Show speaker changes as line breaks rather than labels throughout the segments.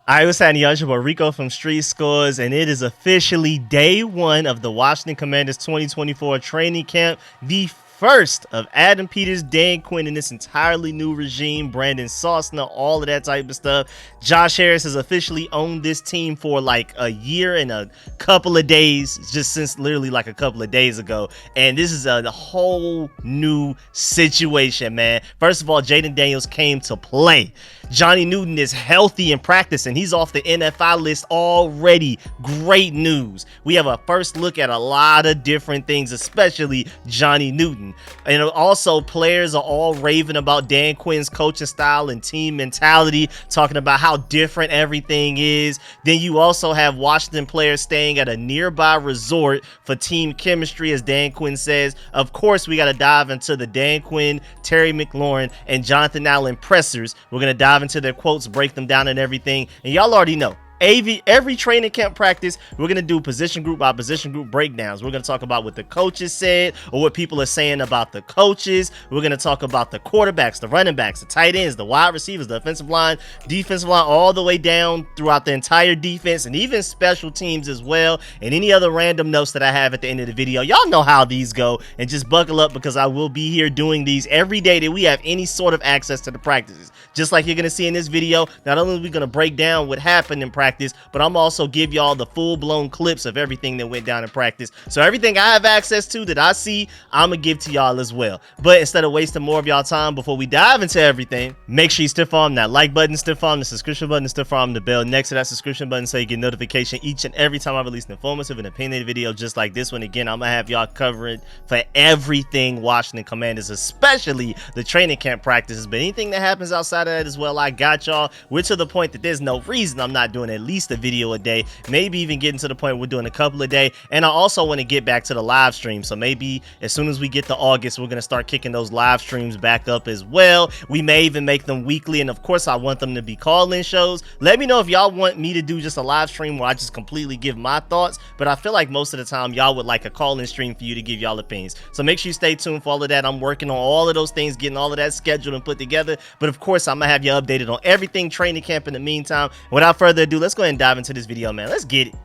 I was having your Rico from RicoScores, and it is officially day one of the Washington Commanders 2024 training camp. The first of Adam Peters, Dan Quinn, and this entirely new regime, Brandon Sausner, all of that type of stuff. Josh Harris has officially owned this team for like a year and a couple of days, just since literally like a couple of days ago. And this is a whole new situation, man. First of all, Jayden Daniels came to play. Johnny Newton is healthy in practice, and he's off the NFI list already. Great news. We have a first look at a lot of different things, especially Johnny Newton. And also, players are all raving about Dan Quinn's coaching style and team mentality, talking about how different everything is. Then you also have Washington players staying at a nearby resort for team chemistry, as Dan Quinn says. Of course, we got to dive into the Dan Quinn, Terry McLaurin, and Jonathan Allen pressers. We're going to dive into their quotes, break them down and everything. And y'all already know, every training camp practice, we're going to do position group by position group breakdowns. We're going to talk about what the coaches said or what people are saying about the coaches. We're going to talk about the quarterbacks, the running backs, the tight ends, the wide receivers, the offensive line, defensive line, all the way down throughout the entire defense, and even special teams as well, and any other random notes that I have at the end of the video. Y'all know how these go, and just buckle up because I will be here doing these every day that we have any sort of access to the practices. Just like you're going to see in this video, not only are we going to break down what happened in practice, but I'm also give y'all the full-blown clips of everything that went down in practice. So everything I have access to that I see, I'm gonna give to y'all as well. But instead of wasting more of y'all time before we dive into everything, make sure you stiff arm that like button, stiff arm the subscription button, stiff arm the bell next to that subscription button so you get notification each and every time I release an informative and opinionated video just like this one. Again, I'm gonna have y'all covered for everything Washington Commanders, especially the training camp practices. But anything that happens outside of that as well, I got y'all. We're to the point that there's no reason I'm not doing at least a video a day, maybe even getting to the point we're doing a couple a day. And I also want to get back to the live stream, so maybe as soon as we get to August, we're going to start kicking those live streams back up as well. We may even make them weekly, and of course I want them to be call-in shows. Let me know if y'all want me to do just a live stream where I just completely give my thoughts, but I feel like most of the time y'all would like a call-in stream for you to give y'all opinions. So make sure you stay tuned for all of that. I'm working on all of those things, getting all of that scheduled and put together, but of course I'm gonna have you updated on everything training camp in the meantime. Without further ado, let's go ahead and dive into this video, man. Let's get it.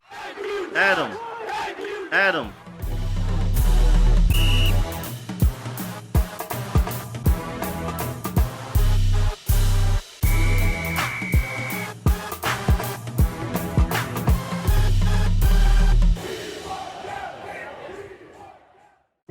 Adam.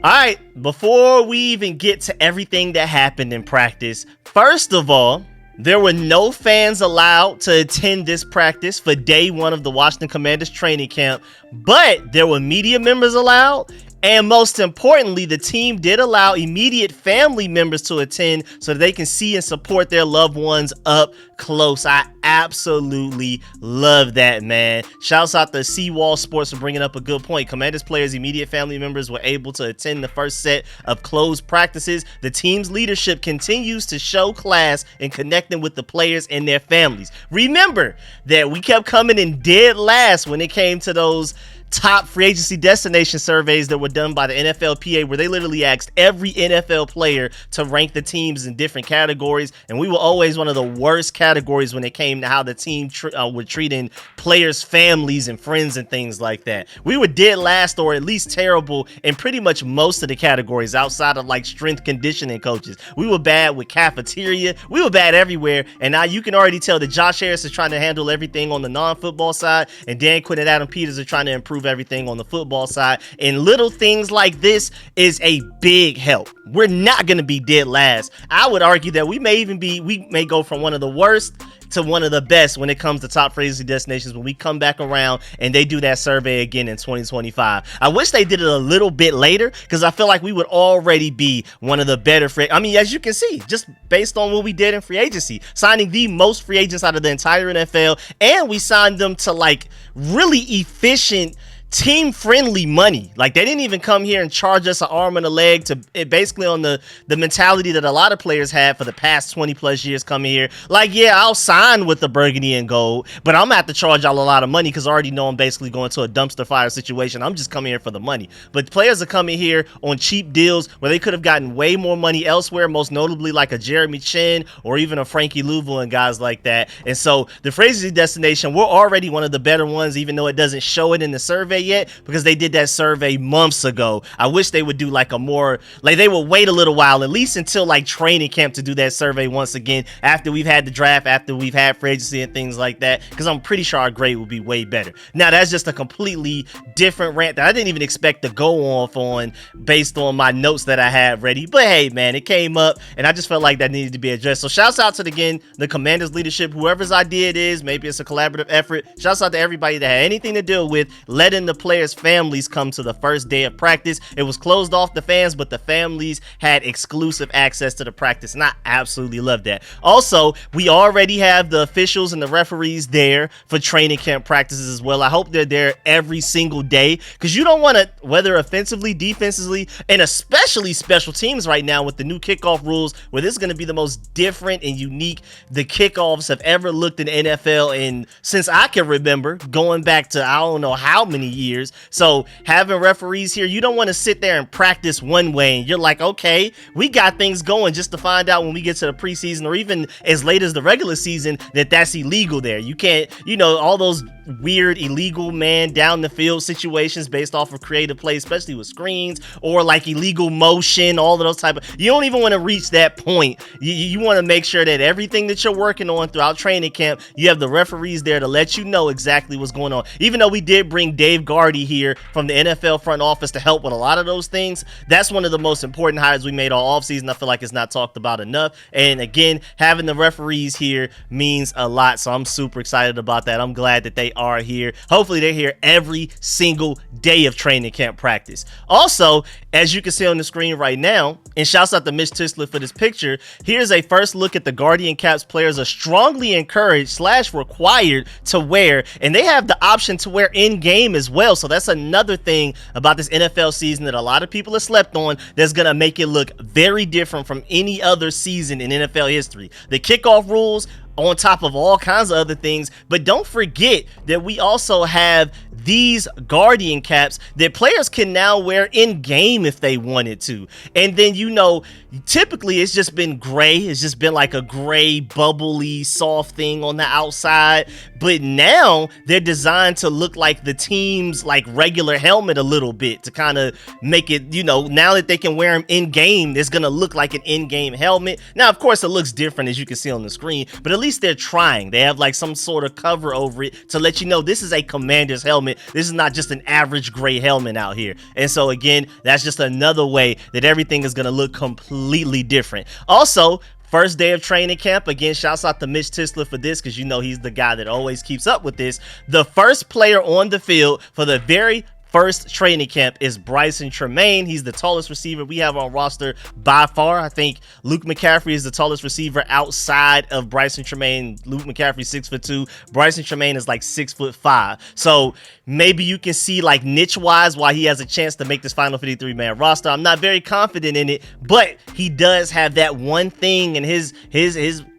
All right, before we even get to everything that happened in practice, first of all, there were no fans allowed to attend this practice for day one of the Washington Commanders training camp, but there were media members allowed. And most importantly, the team did allow immediate family members to attend so that they can see and support their loved ones up close. I absolutely love that, man. Shouts out to Seawall Sports for bringing up a good point. Commanders players' immediate family members were able to attend the first set of closed practices. The team's leadership continues to show class in connecting with the players and their families. Remember that we kept coming in dead last when it came to those top free agency destination surveys that were done by the NFLPA, where they literally asked every NFL player to rank the teams in different categories, and we were always one of the worst categories when it came to how the team were treating players' families and friends and things like that. We were dead last, or at least terrible, in pretty much most of the categories outside of like strength conditioning coaches. We were bad with cafeteria. We were bad everywhere, and now you can already tell that Josh Harris is trying to handle everything on the non-football side, and Dan Quinn and Adam Peters are trying to improve everything on the football side. And little things like this is a big help. We're not going to be dead last. I would argue that we may go from one of the worst to one of the best when it comes to top free agency destinations when we come back around and they do that survey again in 2025. I wish they did it a little bit later, because I feel like we would already be one of the better as you can see, just based on what we did in free agency, signing the most free agents out of the entire NFL, and we signed them to like really efficient team-friendly money. Like, they didn't even come here and charge us an arm and a leg to basically on the mentality that a lot of players had for the past 20 plus years coming here. Like, yeah, I'll sign with the burgundy and gold, but I'm gonna have to charge y'all a lot of money because I already know I'm basically going to a dumpster fire situation. I'm just coming here for the money. But players are coming here on cheap deals where they could have gotten way more money elsewhere, most notably like a Jeremy Chin or even a Frankie Louisville and guys like that. And so the Fraser destination, we're already one of the better ones, even though it doesn't show it in the survey yet, because they did that survey months ago. I wish they would do like a more, like they would wait a little while, at least until like training camp, to do that survey once again after we've had the draft, after we've had free agency and things like that, because I'm pretty sure our grade would be way better. Now that's just a completely different rant that I didn't even expect to go off on based on my notes that I had ready, but hey man, it came up and I just felt like that needed to be addressed. So shouts out to the Commanders leadership, whoever's idea it is, maybe it's a collaborative effort. Shouts out to everybody that had anything to do with letting the players' families come to the first day of practice. It was closed off the fans, but the families had exclusive access to the practice, and I absolutely love that. Also, we already have the officials and the referees there for training camp practices as well. I hope they're there every single day, because you don't want to, whether offensively, defensively, and especially special teams right now with the new kickoff rules, where this is going to be the most different and unique the kickoffs have ever looked in the NFL and since I can remember, going back to I don't know how many years. So having referees here, you don't want to sit there and practice one way and you're like, okay, we got things going, just to find out when we get to the preseason or even as late as the regular season that that's illegal there. You can't, you know, all those weird illegal man down the field situations based off of creative play, especially with screens or like illegal motion, all of those type of, you don't even want to reach that point. You want to make sure that everything that you're working on throughout training camp, you have the referees there to let you know exactly what's going on. Even though we did bring Dave Gardy here from the NFL front office to help with a lot of those things, that's one of the most important hires we made all offseason. I feel like it's not talked about enough. And again, having the referees here means a lot. So I'm super excited about that. I'm glad that they are here. Hopefully they're here every single day of training camp practice. Also, as you can see on the screen right now, and shouts out to Mitch Tisler for this picture, here's a first look at the Guardian caps players are strongly encouraged / required to wear, and they have the option to wear in game as well. So that's another thing about this NFL season that a lot of people have slept on that's going to make it look very different from any other season in NFL history. The kickoff rules on top of all kinds of other things, but don't forget that we also have these Guardian caps that players can now wear in game if they wanted to. And then, you know, typically it's just been gray. It's just been like a gray, bubbly, soft thing on the outside. But now they're designed to look like the team's like regular helmet a little bit, to kind of make it, you know, now that they can wear them in game, it's going to look like an in-game helmet. Now, of course, it looks different as you can see on the screen, but at least they're trying. They have like some sort of cover over it to let you know this is a Commander's helmet. This is not just an average gray helmet out here. And so again, that's just another way that everything is going to look completely different. Also, first day of training camp, again, shouts out to Mitch Tisler for this, because you know he's the guy that always keeps up with this. The first player on the field for the very first training camp is Bryson Tremaine. He's the tallest receiver we have on roster by far. I think Luke McCaffrey is the tallest receiver outside of Bryson Tremaine. Luke McCaffrey 6'2". Bryson Tremaine is like 6'5". So maybe you can see like niche wise why he has a chance to make this final 53-man roster. I'm not very confident in it, but he does have that one thing in his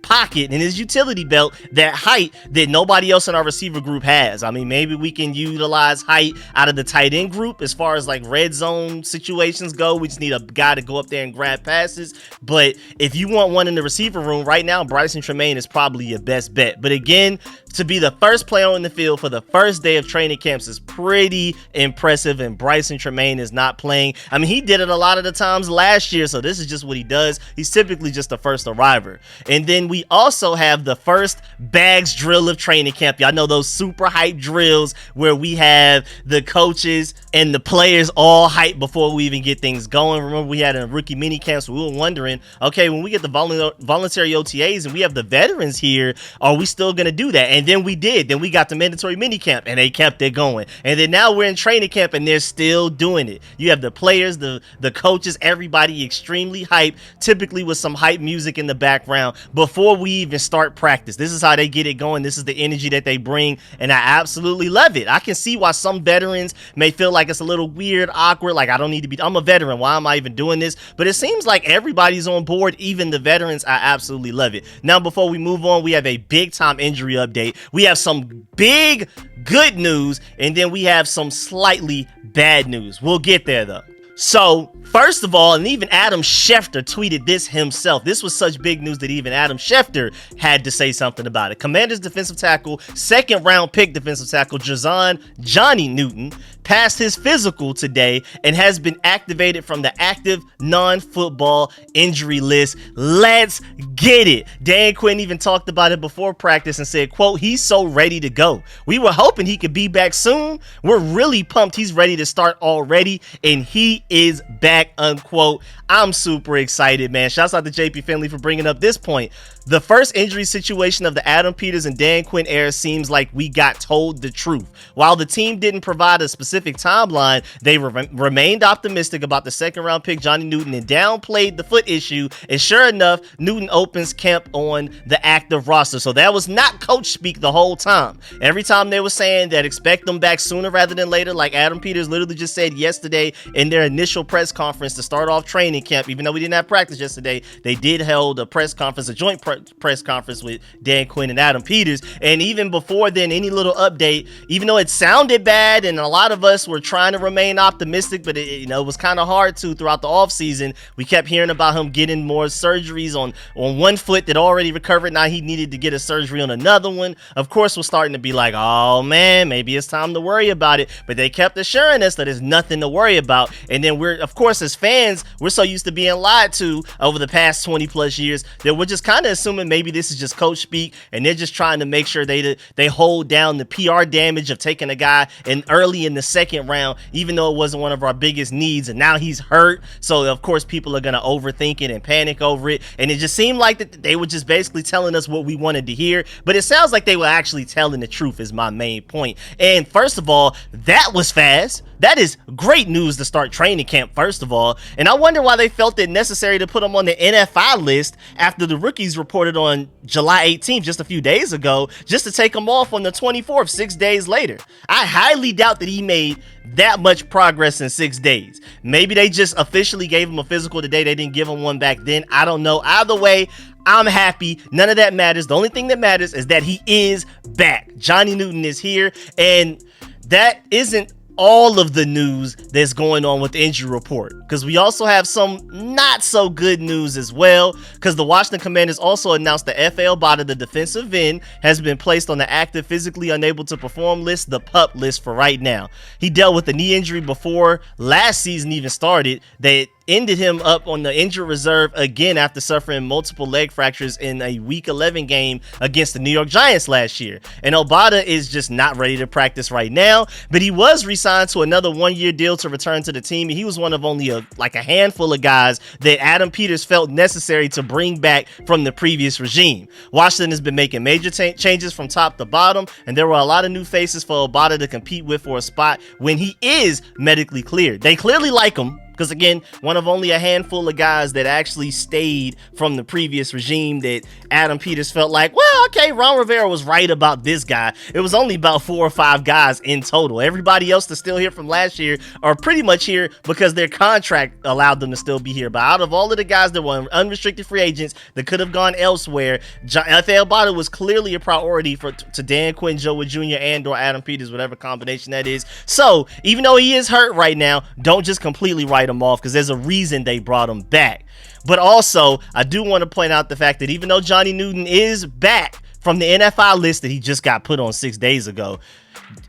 pocket and his utility belt, that height that nobody else in our receiver group has. I mean, maybe we can utilize height out of the tight end group as far as like red zone situations go. We just need a guy to go up there and grab passes. But if you want one in the receiver room right now, Bryson Tremaine is probably your best bet. But again, to be the first player on the field for the first day of training camps is pretty impressive, and Bryson Tremaine is not playing. I mean, he did it a lot of the times last year, so this is just what he does. He's typically just the first arriver. And then we also have the first bags drill of training camp. Y'all know those super hype drills where we have the coaches and the players all hype before we even get things going. Remember, we had a rookie mini camp, so we were wondering, okay, when we get the voluntary OTAs and we have the veterans here, are we still going to do that? And then we did. Then we got the mandatory minicamp, and they kept it going. And then now we're in training camp, and they're still doing it. You have the players, the coaches, everybody extremely hyped, typically with some hype music in the background before we even start practice. This is how they get it going. This is the energy that they bring, and I absolutely love it. I can see why some veterans may feel like it's a little weird, awkward, like I don't need to be, I'm a veteran, why am I even doing this? But it seems like everybody's on board, even the veterans. I absolutely love it. Now, before we move on, we have a big time injury update. We have some big good news, and then we have some slightly bad news. We'll get there though. So, first of all, and even Adam Schefter tweeted this himself. This was such big news that even Adam Schefter had to say something about it. Commanders defensive tackle, second round pick defensive tackle, Johnny Newton, passed his physical today and has been activated from the active non-football injury list. Let's get it. Dan Quinn even talked about it before practice and said, quote, he's so ready to go. We were hoping he could be back soon. We're really pumped he's ready to start already, and he is back, unquote. I'm super excited, man. Shouts out to JP Finley for bringing up this point. The first injury situation of the Adam Peters and Dan Quinn era seems like we got told the truth. While the team didn't provide a specific timeline, they remained optimistic about the second round pick Johnny Newton and downplayed the foot issue. And sure enough, Newton opens camp on the active roster. So that was not coach speak the whole time. Every time they were saying that expect them back sooner rather than later, like Adam Peters literally just said yesterday in their initial press conference to start off training camp. Even though we didn't have practice yesterday, they did hold a press conference, a joint press conference with Dan Quinn and Adam Peters. And even before then, any little update, even though it sounded bad and a lot of us were trying to remain optimistic, but it was kind of hard to throughout the offseason. We kept hearing about him getting more surgeries on one foot that already recovered. Now he needed to get a surgery on another one. Of course, we're starting to be like, oh man, maybe it's time to worry about it. But they kept assuring us that there's nothing to worry about. And then we're, of course, as fans, we're so used to being lied to over the past 20 plus years that we're just kind of assuming maybe this is just coach speak and they're just trying to make sure they hold down the PR damage of taking a guy in early in the second round, even though it wasn't one of our biggest needs, and now he's hurt. So of course people are going to overthink it and panic over it. And it just seemed like that they were just basically telling us what we wanted to hear, but it sounds like they were actually telling the truth is my main point. And first of all, that was fast. That is great news to start training camp, first of all. And I wonder why they felt it necessary to put him on the NFI list after the rookies reported on July 18th, just a few days ago, just to take him off on the 24th, 6 days later. I highly doubt that he made that much progress in 6 days. Maybe they just officially gave him a physical today. They didn't give him one back then. I don't know. Either way, I'm happy. None of that matters. The only thing that matters is that he is back. Johnny Newton is here, and that isn't all of the news that's going on with the injury report, because we also have some not so good news as well, because the Washington Commanders also announced that FL Bada, the defensive end, has been placed on the active physically unable to perform list, the PUP list, for right now. He dealt with a knee injury before last season even started that ended him up on the injured reserve again after suffering multiple leg fractures in a Week 11 game against the New York Giants last year. And Obata is just not ready to practice right now, but he was re-signed to another one-year deal to return to the team. And he was one of only a handful of guys that Adam Peters felt necessary to bring back from the previous regime. Washington has been making major changes from top to bottom, and there were a lot of new faces for Obata to compete with for a spot when he is medically cleared. They clearly like him, because again, one of only a handful of guys that actually stayed from the previous regime that Adam Peters felt like, well, okay, Ron Rivera was right about this guy. It was only about 4 or 5 guys in total. Everybody else that's still here from last year are pretty much here because their contract allowed them to still be here. But out of all of the guys that were unrestricted free agents that could have gone elsewhere, FL Bada was clearly a priority to Dan Quinn, Joe Wood Jr., and or Adam Peters, whatever combination that is. So even though he is hurt right now, don't just completely write him off, because there's a reason they brought him back. But also, I do want to point out the fact that even though Johnny Newton is back from the NFI list that he just got put on 6 days ago,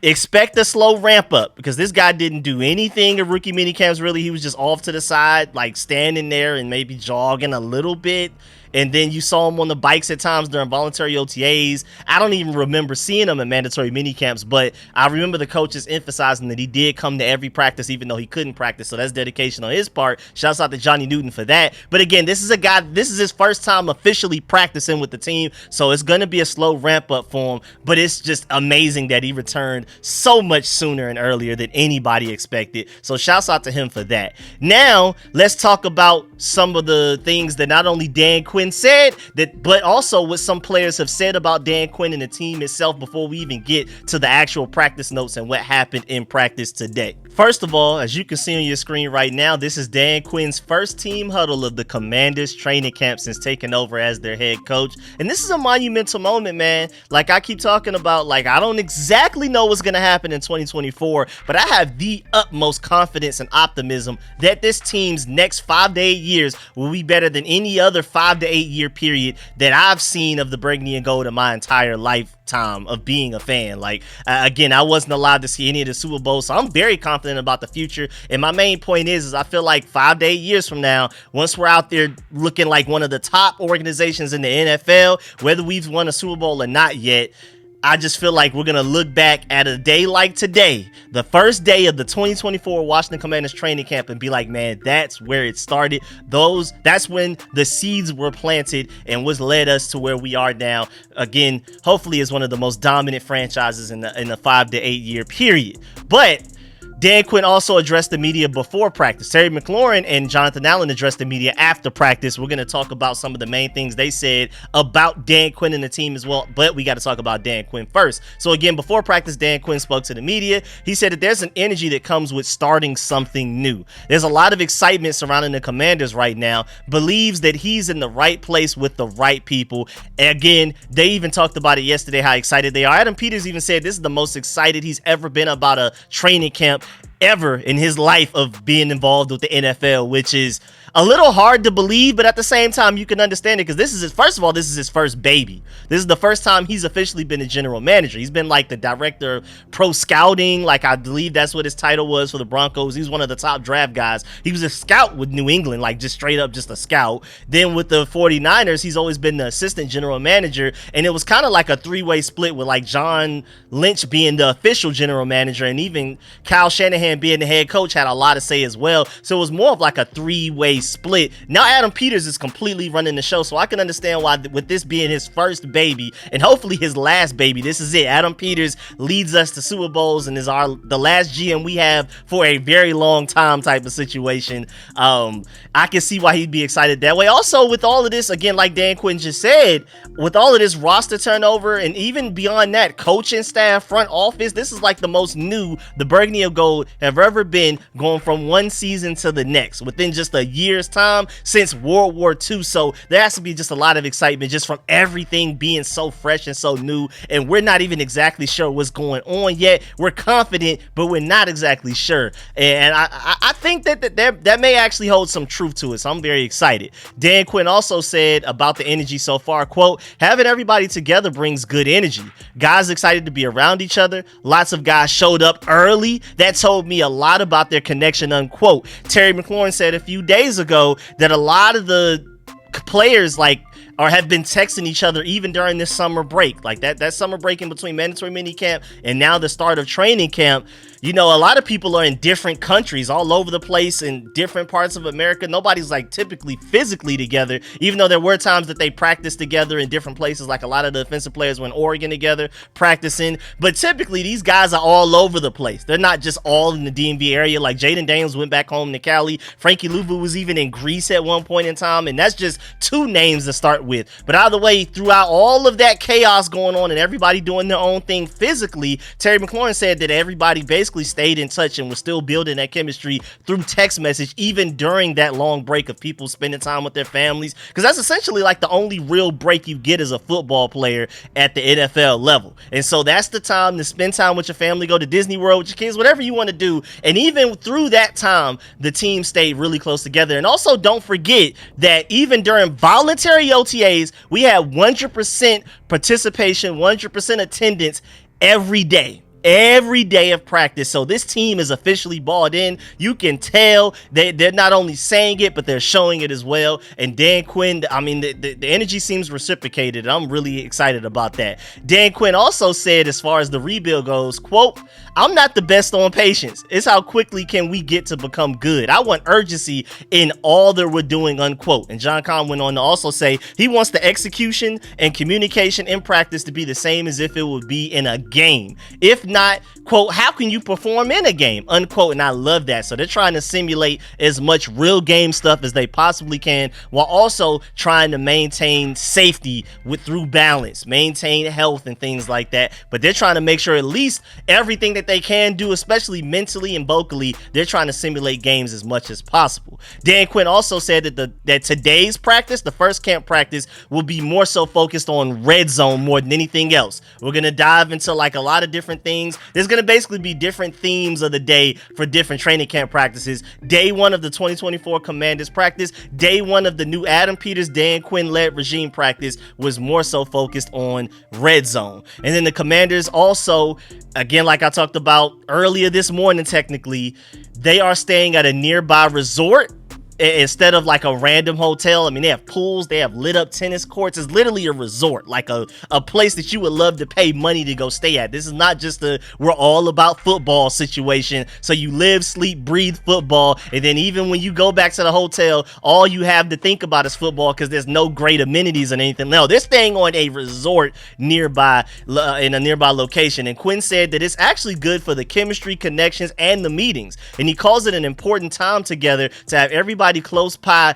expect a slow ramp up, because this guy didn't do anything in rookie minicamps really. He was just off to the side, like standing there and maybe jogging a little bit. And then you saw him on the bikes at times during voluntary OTAs. I don't even remember seeing him in mandatory minicamps, but I remember the coaches emphasizing that he did come to every practice, even though he couldn't practice. So that's dedication on his part. Shouts out to Johnny Newton for that. But again, this is a guy, this is his first time officially practicing with the team. So it's going to be a slow ramp up for him, but it's just amazing that he returned so much sooner and earlier than anybody expected. So shouts out to him for that. Now, let's talk about some of the things that not only Dan Quinn said, but also what some players have said about Dan Quinn and the team itself before we even get to the actual practice notes and what happened in practice today. First of all, as you can see on your screen right now, this is Dan Quinn's first team huddle of the Commanders training camp since taking over as their head coach. And this is a monumental moment, man. Like I keep talking about, like, I don't exactly know what's going to happen in 2024, but I have the utmost confidence and optimism that this team's next 5 to 8 years will be better than any other 5 to 8 year period that I've seen of the Burgundy and Gold in my entire lifetime of being a fan. Like, again, I wasn't allowed to see any of the Super Bowls, so I'm very confident about the future. And my main point is I feel like 5 to 8 years from now, once we're out there looking like one of the top organizations in the NFL, whether we've won a Super Bowl or not yet, I just feel like we're going to look back at a day like today, the first day of the 2024 Washington Commanders training camp, and be like, man, that's where it started. That's when the seeds were planted and was led us to where we are now. Again, hopefully is one of the most dominant franchises in the 5 to 8 year period. But Dan Quinn also addressed the media before practice. Terry McLaurin and Jonathan Allen addressed the media after practice. We're going to talk about some of the main things they said about Dan Quinn and the team as well, but we got to talk about Dan Quinn first. So again, before practice, Dan Quinn spoke to the media. He said that there's an energy that comes with starting something new. There's a lot of excitement surrounding the Commanders right now, believes that he's in the right place with the right people. And again, they even talked about it yesterday, how excited they are. Adam Peters even said this is the most excited he's ever been about a training camp ever in his life of being involved with the NFL, which is a little hard to believe, but at the same time, you can understand it because this is his first baby. This is the first time he's officially been a general manager. He's been like the director of pro scouting, like I believe that's what his title was for the Broncos. He was one of the top draft guys. He was a scout with New England, like just straight up just a scout. Then with the 49ers, he's always been the assistant general manager, and it was kind of like a three-way split with like John Lynch being the official general manager, and even Kyle Shanahan being the head coach had a lot to say as well. So it was more of like a three-way split. Now Adam Peters is completely running the show, so I can understand why, with this being his first baby and hopefully his last baby, this is it. Adam Peters leads us to Super Bowls and is the last GM we have for a very long time type of situation. I can see why he'd be excited that way. Also, with all of this, again, like Dan Quinn just said, with all of this roster turnover and even beyond that, coaching staff, front office, this is like the most new the Burgundy of Gold have ever been, going from one season to the next within just a year's time since World War II. So there has to be just a lot of excitement just from everything being so fresh and so new, and we're not even exactly sure what's going on yet. We're confident, but we're not exactly sure, and I think that may actually hold some truth to it, so I'm very excited. Dan Quinn also said about the energy so far, quote, having everybody together brings good energy. Guys excited to be around each other. Lots of guys showed up early. That told me a lot about their connection, unquote. Terry McLaurin said a few days ago that a lot of the players have been texting each other even during this summer break, like that summer break in between mandatory minicamp and now the start of training camp. You know, a lot of people are in different countries all over the place in different parts of America. Nobody's like typically physically together, even though there were times that they practiced together in different places. Like a lot of the defensive players were in Oregon together practicing, but typically these guys are all over the place. They're not just all in the DMV area. Like Jayden Daniels went back home to Cali. Frankie Louvu was even in Greece at one point in time, and that's just two names to start with. But either way, throughout all of that chaos going on and everybody doing their own thing physically, Terry McLaurin said that everybody basically stayed in touch and was still building that chemistry through text message, even during that long break of people spending time with their families, because that's essentially like the only real break you get as a football player at the NFL level. And so that's the time to spend time with your family, go to Disney World with your kids, whatever you want to do. And even through that time, the team stayed really close together. And also don't forget that even during voluntary OTAs, we had 100% participation, 100% attendance every day. every day of practice. So this team is officially balled in. You can tell they're not only saying it, but they're showing it as well. And Dan Quinn, I mean, the energy seems reciprocated. I'm really excited about that. Dan Quinn also said, as far as the rebuild goes, quote, "I'm not the best on patience. It's how quickly can we get to become good. I want urgency in all that we're doing," unquote. And John Kahn went on to also say he wants the execution and communication in practice to be the same as if it would be in a game. If not, quote, "how can you perform in a game," unquote. And I love that. So they're trying to simulate as much real game stuff as they possibly can, while also trying to maintain safety through balance, maintain health and things like that. But they're trying to make sure at least everything that they can do, especially mentally and vocally, they're trying to simulate games as much as possible. Dan Quinn also said that today's practice, the first camp practice, will be more so focused on red zone more than anything else. We're going to dive into like a lot of different things. There's going to basically be different themes of the day for different training camp practices. Day one of the 2024 Commanders practice, day one of the new Adam Peters, Dan Quinn led regime practice was more so focused on red zone. And then the Commanders also, again, like I talked about earlier this morning, technically, they are staying at a nearby resort instead of like a random hotel. I mean, they have pools, they have lit up tennis courts. It's literally a resort, like a place that you would love to pay money to go stay at. This is not just a we're all about football situation. So you live, sleep, breathe football, and then even when you go back to the hotel, all you have to think about is football because there's no great amenities or anything. No, they're staying on a resort nearby, in a nearby location. And Quinn said that it's actually good for the chemistry, connections, and the meetings. And he calls it an important time together to have everybody close by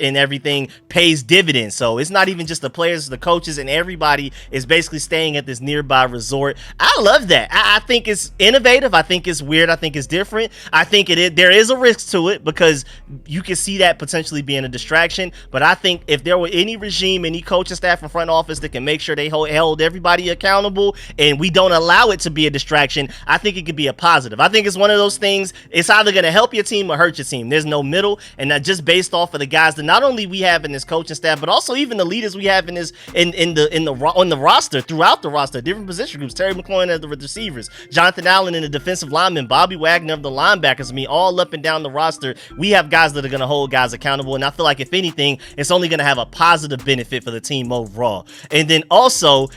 and everything pays dividends. So it's not even just the players, the coaches, and everybody is basically staying at this nearby resort. I love that. I think it's innovative. I think it's weird. I think it's different. I think there is a risk to it because you can see that potentially being a distraction. But I think if there were any regime, any coaching staff and front office that can make sure they hold everybody accountable and we don't allow it to be a distraction, I think it could be a positive. I think it's one of those things. It's either going to help your team or hurt your team. There's no middle, and that just based off of the guys that not only we have in this coaching staff, but also even the leaders we have in this on the roster, throughout the roster, different position groups. Terry McLaurin as the receivers, Jonathan Allen in the defensive linemen, Bobby Wagner of the linebackers. I mean, all up and down the roster, we have guys that are going to hold guys accountable, and I feel like if anything, it's only going to have a positive benefit for the team overall. And then also,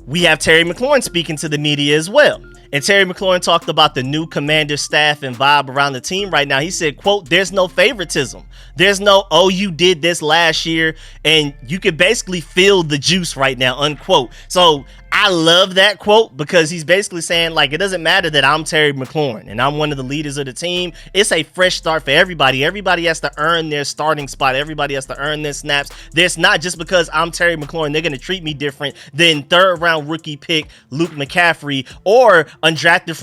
we have Terry McLaurin speaking to the media as well. And Terry McLaurin talked about the new Commander staff and vibe around the team right now. He said, quote, "there's no favoritism. There's no, oh, you did this last year," and you can basically feel the juice right now, unquote. So I love that quote because he's basically saying, like, it doesn't matter that I'm Terry McLaurin and I'm one of the leaders of the team. It's a fresh start for everybody. Everybody has to earn their starting spot. Everybody has to earn their snaps. There's not just because I'm Terry McLaurin, they're going to treat me different than third round rookie pick Luke McCaffrey or undrafted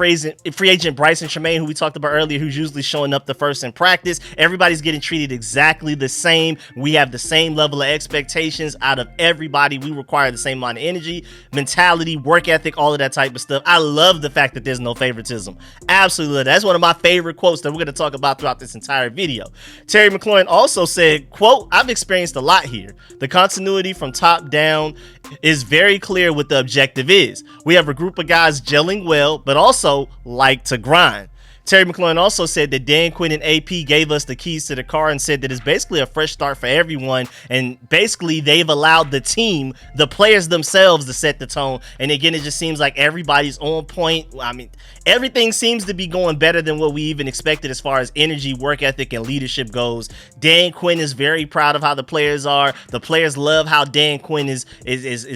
free agent Bryson Tremaine, who we talked about earlier, who's usually showing up the first in practice. Everybody's getting treated exactly the same. We have the same level of expectations out of everybody. We require the same amount of energy, mentality, work ethic, all of that type of stuff. I love the fact that there's no favoritism. Absolutely. That's one of my favorite quotes that we're going to talk about throughout this entire video. Terry McLaurin also said, quote, "I've experienced a lot here. The continuity from top down is very clear what the objective is. We have a group of guys gelling well, but also like to grind." Terry McLaurin also said that Dan Quinn and AP gave us the keys to the car and said that it's basically a fresh start for everyone. And basically they've allowed the team, the players themselves, to set the tone. And again, it just seems like everybody's on point. I mean, everything seems to be going better than what we even expected as far as energy, work ethic, and leadership goes. Dan Quinn is very proud of how the players are. The players love how Dan Quinn is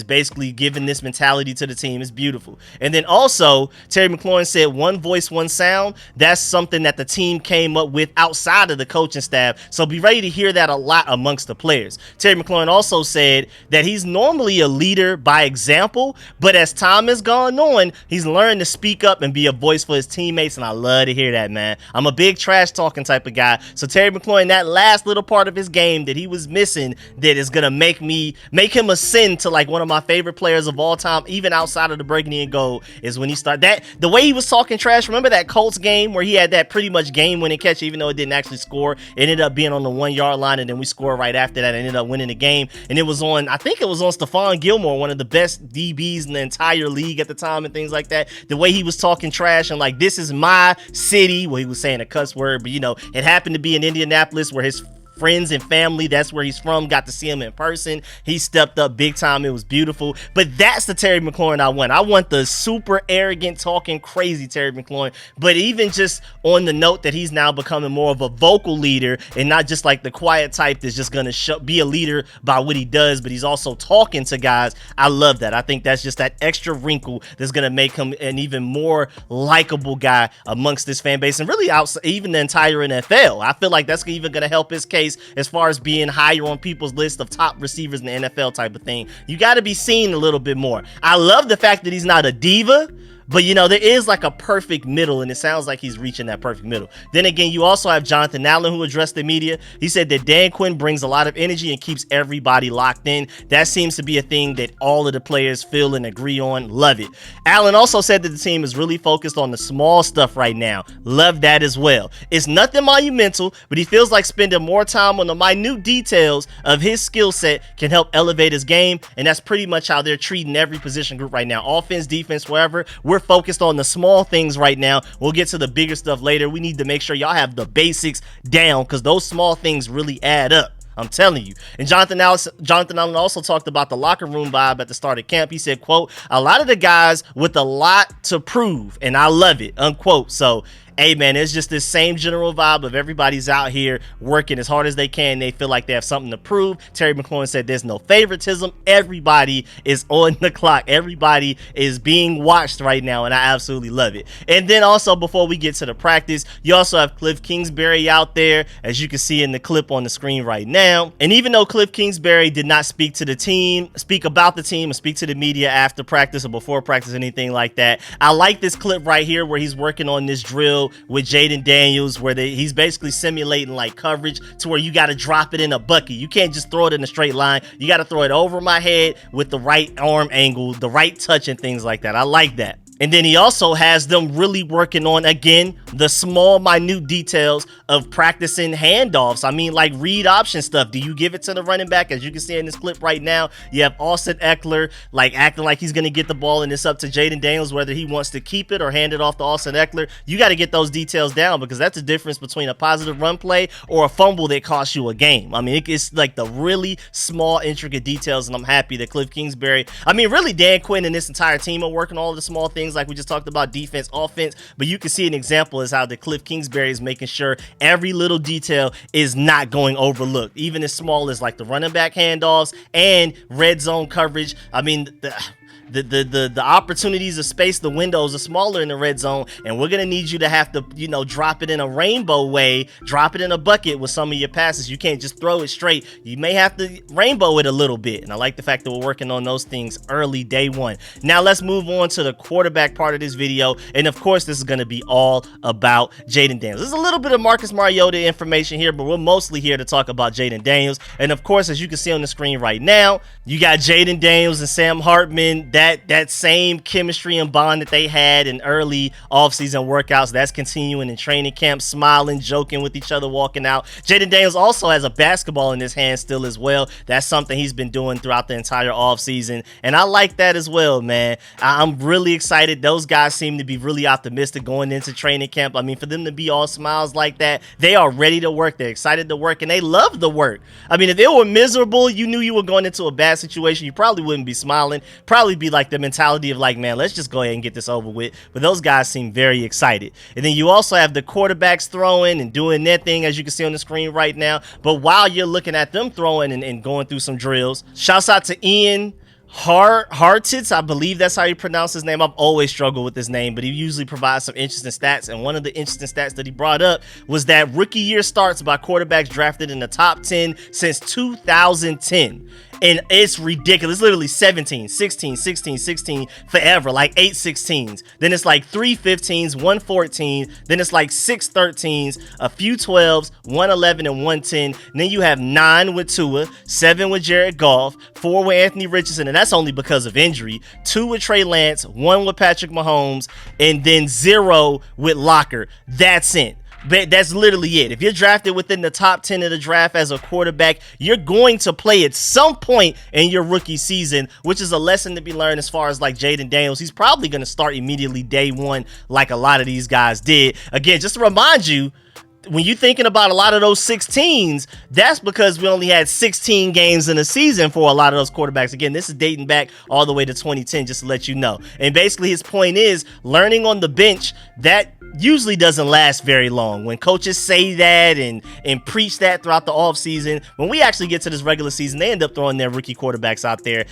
basically giving this mentality to the team. It's beautiful. And then also, Terry McLaurin said, "one voice, one sound." That's something that the team came up with outside of the coaching staff. So be ready to hear that a lot amongst the players. Terry McLaurin also said that he's normally a leader by example, but as time has gone on, he's learned to speak up and be a voice for his teammates. And I love to hear that, man. I'm a big trash talking type of guy. So Terry McLaurin, that last little part of his game that he was missing, that is going to make him ascend to like one of my favorite players of all time, even outside of the burgundy and gold, is when he started that, the way he was talking trash. Remember that Colts game game where he had that pretty much game-winning catch, even though it didn't actually score. It ended up being on the 1-yard line, and then we scored right after that and ended up winning the game. And it was on, I think it was on Stephon Gilmore, one of the best DBs in the entire league at the time and things like that. The way he was talking trash and like, this is my city. Well, he was saying a cuss word, but you know, it happened to be in Indianapolis where his friends and family, that's where he's from, got to see him in person. He stepped up big time. It was beautiful. But that's the Terry McLaurin I want. I want the super arrogant, talking crazy Terry McLaurin. But even just on the note that he's now becoming more of a vocal leader and not just like the quiet type that's just going to be a leader by what he does, but he's also talking to guys. I love that. I think that's just that extra wrinkle that's going to make him an even more likable guy amongst this fan base and really outside, even the entire NFL. I feel like that's even going to help his case as far as being higher on people's list of top receivers in the NFL type of thing. You got to be seen a little bit more. I love the fact that he's not a diva, but you know, there is like a perfect middle, and it sounds like he's reaching that perfect middle. Then again, you also have Jonathan Allen, who addressed the media. He said that Dan Quinn brings a lot of energy and keeps everybody locked in. That seems to be a thing that all of the players feel and agree on. Love it. Allen also said that the team is really focused on the small stuff right now. Love that as well. It's nothing monumental, but he feels like spending more time on the minute details of his skill set can help elevate his game, and that's pretty much how they're treating every position group right now. Offense, defense, wherever. We're focused on the small things right now. We'll get to the bigger stuff later. We need to make sure y'all have the basics down because those small things really add up. I'm telling you. And Jonathan Allen also talked about the locker room vibe at the start of camp. He said, quote, a lot of the guys with a lot to prove, and I love it, unquote. So, hey, man, it's just this same general vibe of everybody's out here working as hard as they can. They feel like they have something to prove. Terry McLaurin said there's no favoritism. Everybody is on the clock. Everybody is being watched right now, and I absolutely love it. And then also, before we get to the practice, you also have Cliff Kingsbury out there, as you can see in the clip on the screen right now. And even though Cliff Kingsbury did not speak to the team, speak about the team, or speak to the media after practice or before practice, anything like that, I like this clip right here where he's working on this drill with Jayden Daniels where he's basically simulating like coverage to where you got to drop it in a bucket. You can't just throw it in a straight line. You got to throw it over my head with the right arm angle, the right touch and things like that. I like that. And then he also has them really working on, again, the small, minute details of practicing handoffs. I mean, like read option stuff. Do you give it to the running back? As you can see in this clip right now, you have Austin Eckler like acting like he's going to get the ball, and it's up to Jayden Daniels whether he wants to keep it or hand it off to Austin Eckler. You got to get those details down because that's the difference between a positive run play or a fumble that costs you a game. I mean, it's like the really small, intricate details, and I'm happy that Cliff Kingsbury, I mean, really Dan Quinn and this entire team are working all of the small things like we just talked about, defense, offense, but you can see an example is how the Cliff Kingsbury is making sure every little detail is not going overlooked, even as small as like the running back handoffs and red zone coverage. I mean, the opportunities of space, the windows are smaller in the red zone, and we're gonna need you to have to, you know, drop it in a rainbow way, drop it in a bucket with some of your passes. You can't just throw it straight. You may have to rainbow it a little bit, and I like the fact that we're working on those things early, day one. Now let's move on to the quarterback part of this video, and of course this is gonna be all about Jayden Daniels. There's a little bit of Marcus Mariota information here, but we're mostly here to talk about Jayden Daniels. And of course, as you can see on the screen right now, you got Jayden Daniels and Sam Hartman. That same chemistry and bond that they had in early offseason workouts, that's continuing in training camp, smiling, joking with each other, walking out. Jayden Daniels also has a basketball in his hand still as well. That's something he's been doing throughout the entire offseason, and I like that as well, man. I'm really excited. Those guys seem to be really optimistic going into training camp. I mean, for them to be all smiles like that, they are ready to work. They're excited to work, and they love the work. I mean, if they were miserable, you knew you were going into a bad situation, you probably wouldn't be smiling. Probably be like the mentality of like, man, let's just go ahead and get this over with. But those guys seem very excited. And then you also have the quarterbacks throwing and doing their thing, as you can see on the screen right now. But while you're looking at them throwing and going through some drills, shouts out to Ian Hartitz, I believe that's how you pronounce his name. I've always struggled with his name, but he usually provides some interesting stats, and one of the interesting stats that he brought up was that rookie year starts by quarterbacks drafted in the top 10 since 2010. And it's ridiculous. It's literally 17, 16, 16, 16 forever, like 8 16s. Then it's like 3 15s, 1 14. Then it's like 6 13s, a few 12s, 1 11, and 1 10. And then you have 9 with Tua, 7 with Jared Goff, 4 with Anthony Richardson, and that's only because of injury, 2 with Trey Lance, 1 with Patrick Mahomes, and then 0 with Locker. That's it. But that's literally it. If you're drafted within the top 10 of the draft as a quarterback, you're going to play at some point in your rookie season, which is a lesson to be learned as far as like Jayden Daniels. He's probably going to start immediately day one like a lot of these guys did. Again, just to remind you, when you're thinking about a lot of those 16s, that's because we only had 16 games in a season for a lot of those quarterbacks. Again, this is dating back all the way to 2010, just to let you know. And basically his point is learning on the bench, that usually doesn't last very long. When coaches say that and preach that throughout the offseason, when we actually get to this regular season, they end up throwing their rookie quarterbacks out there.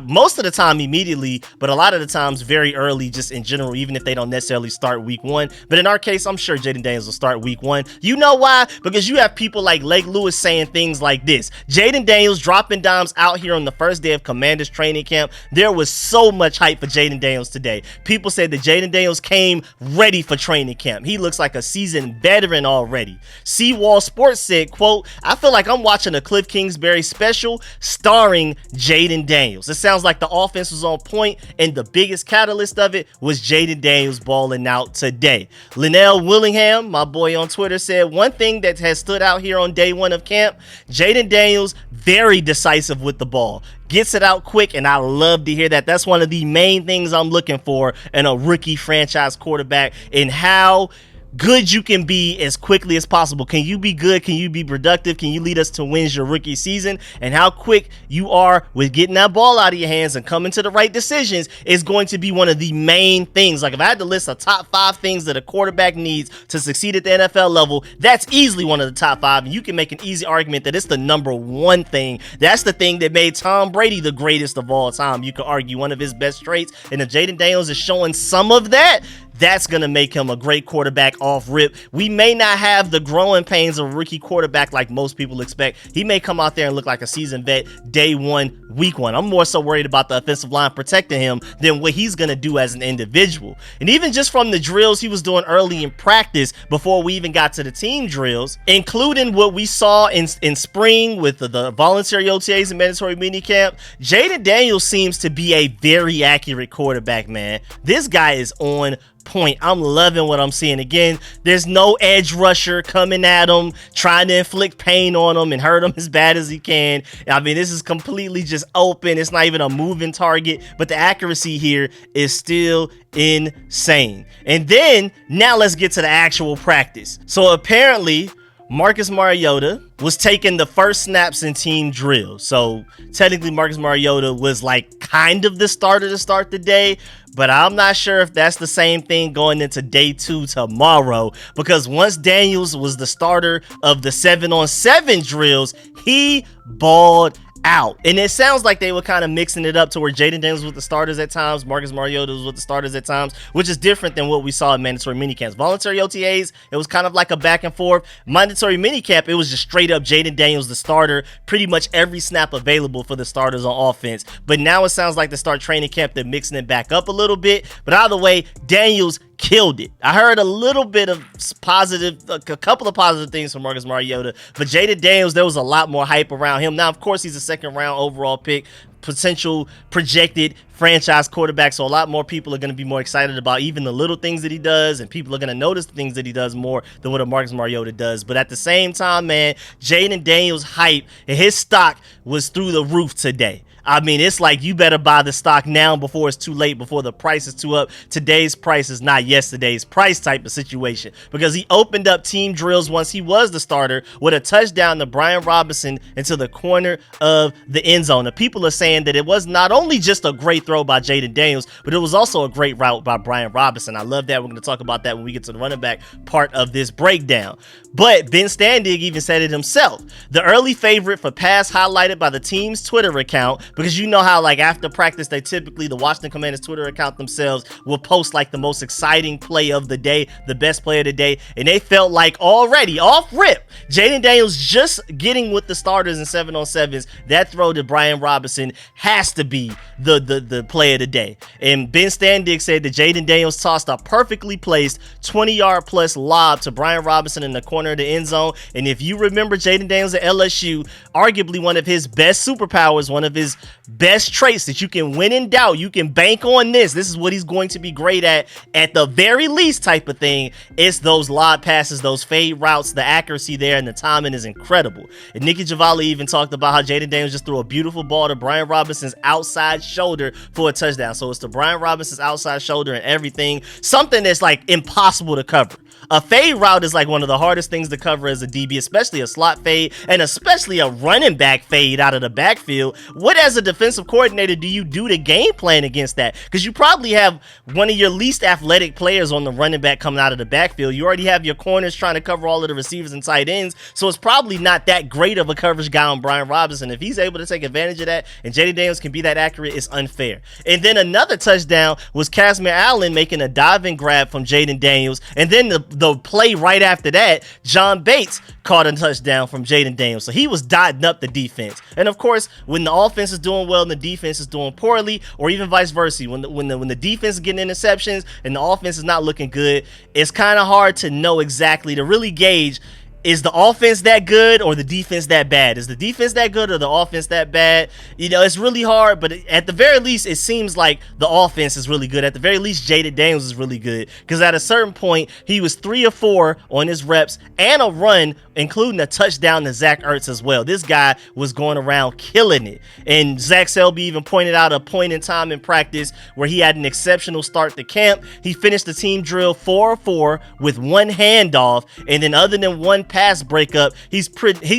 Most of the time immediately, but a lot of the times very early, just in general, even if they don't necessarily start week 1. But in our case, I'm sure Jayden Daniels will start week 1. You know why? Because you have people like Lake Lewis saying things like this. Jayden Daniels dropping dimes out here on the first day of Commanders training camp. There was so much hype for Jayden Daniels today. People said that Jayden Daniels came ready for training camp. He looks like a seasoned veteran already. Seawall Sports said, quote, "I feel like I'm watching a Cliff Kingsbury special starring Jayden Daniels. It sounds like the offense was on point, and the biggest catalyst of it was Jayden Daniels balling out today." Linnell Willingham, my boy on Twitter, said, "One thing that has stood out here on day one of camp, Jayden Daniels, very decisive with the ball. Gets it out quick, and I love to hear that. That's one of the main things I'm looking for in a rookie franchise quarterback, and how good you can be as quickly as possible. Can you be good? Can you be productive? Can you lead us to wins your rookie season? And how quick you are with getting that ball out of your hands and coming to the right decisions is going to be one of the main things. Like if I had to list a top 5 things that a quarterback needs to succeed at the NFL level, that's easily one of the top 5. And you can make an easy argument that it's the number 1 thing. That's the thing that made Tom Brady the greatest of all time. You could argue one of his best traits. And if Jayden Daniels is showing some of that, that's going to make him a great quarterback off rip. We may not have the growing pains of a rookie quarterback like most people expect. He may come out there and look like a seasoned vet day 1, week 1. I'm more so worried about the offensive line protecting him than what he's going to do as an individual. And even just from the drills he was doing early in practice before we even got to the team drills, including what we saw in spring with the voluntary OTAs and mandatory minicamp, Jayden Daniels seems to be a very accurate quarterback, man. This guy is on point. I'm loving what I'm seeing. Again, there's no edge rusher coming at him, trying to inflict pain on him and hurt him as bad as he can. I mean, this is completely just open. It's not even a moving target, but the accuracy here is still insane. And then, now let's get to the actual practice. So apparently, Marcus Mariota was taking the first snaps in team drill. So technically Marcus Mariota was like kind of the starter to start the day, but I'm not sure if that's the same thing going into day 2 tomorrow, because once Daniels was the starter of the 7-on-7 drills, he balled out. And it sounds like they were kind of mixing it up to where Jayden Daniels was with the starters at times, Marcus Mariota was with the starters at times, which is different than what we saw in mandatory minicamps. Voluntary OTAs, it was kind of like a back and forth. Mandatory minicamp, it was just straight up Jayden Daniels the starter, pretty much every snap available for the starters on offense. But now it sounds like to start training camp, they're mixing it back up a little bit. But either way, Daniels killed it. I heard a little bit of positive, a couple of positive things from Marcus Mariota, but Jayden Daniels, there was a lot more hype around him. Now, of course, he's a 2nd round overall pick, potential projected franchise quarterback, so a lot more people are going to be more excited about even the little things that he does, and people are going to notice the things that he does more than what a Marcus Mariota does. But at the same time, man, Jayden Daniels' hype and his stock was through the roof today. I mean, it's like you better buy the stock now before it's too late, before the price is too up. Today's price is not yesterday's price type of situation, because he opened up team drills once he was the starter with a touchdown to Brian Robinson into the corner of the end zone. The people are saying saying that it was not only just a great throw by Jayden Daniels, but it was also a great route by Brian Robinson. I love that. We're going to talk about that when we get to the running back part of this breakdown. But Ben Standig even said it himself. The early favorite for pass highlighted by the team's Twitter account, because you know how like after practice, the Washington Commanders Twitter account themselves will post like the most exciting play of the day, the best play of the day. And they felt like already off rip, Jayden Daniels just getting with the starters in 7-on-7s, that throw to Brian Robinson has to be the play of the day. And Ben Standig said that Jayden Daniels tossed a perfectly placed 20-yard plus lob to Brian Robinson in the corner of the end zone. And if you remember Jayden Daniels at LSU, arguably one of his best superpowers, one of his best traits that you can win in doubt, you can bank on this is what he's going to be great at the very least type of thing. It's those lob passes, those fade routes, the accuracy there, and the timing is incredible. And Nicky Javali even talked about how Jayden Daniels just threw a beautiful ball to Brian Robinson's outside shoulder for a touchdown. So it's to Brian Robinson's outside shoulder and everything, something that's like impossible to cover. A fade route is like one of the hardest things to cover as a DB, especially a slot fade and especially a running back fade out of the backfield. What as a defensive coordinator do you do to game plan against that? Because you probably have one of your least athletic players on the running back coming out of the backfield. You already have your corners trying to cover all of the receivers and tight ends, so it's probably not that great of a coverage guy on Brian Robinson. If he's able to take advantage of that and Jayden Daniels can be that accurate, it's unfair. And then another touchdown was Casimir Allen making a diving grab from Jayden Daniels, and then the play right after that, John Bates caught a touchdown from Jayden Daniels. So he was dotting up the defense. And of course, when the offense is doing well and the defense is doing poorly, or even vice versa, when the defense is getting interceptions and the offense is not looking good, it's kind of hard to know exactly, to really gauge, is the offense that good or the defense that bad? Is the defense that good or the offense that bad? You know, it's really hard, but at the very least, it seems like the offense is really good. At the very least, Jayden Daniels is really good, because at a certain point, he was 3 or 4 on his reps and a run, including a touchdown to Zach Ertz as well. This guy was going around killing it. And Zach Selby even pointed out a point in time in practice where he had an exceptional start to camp. He finished the team drill 4-4 with one handoff, and then other than one pass breakup, he's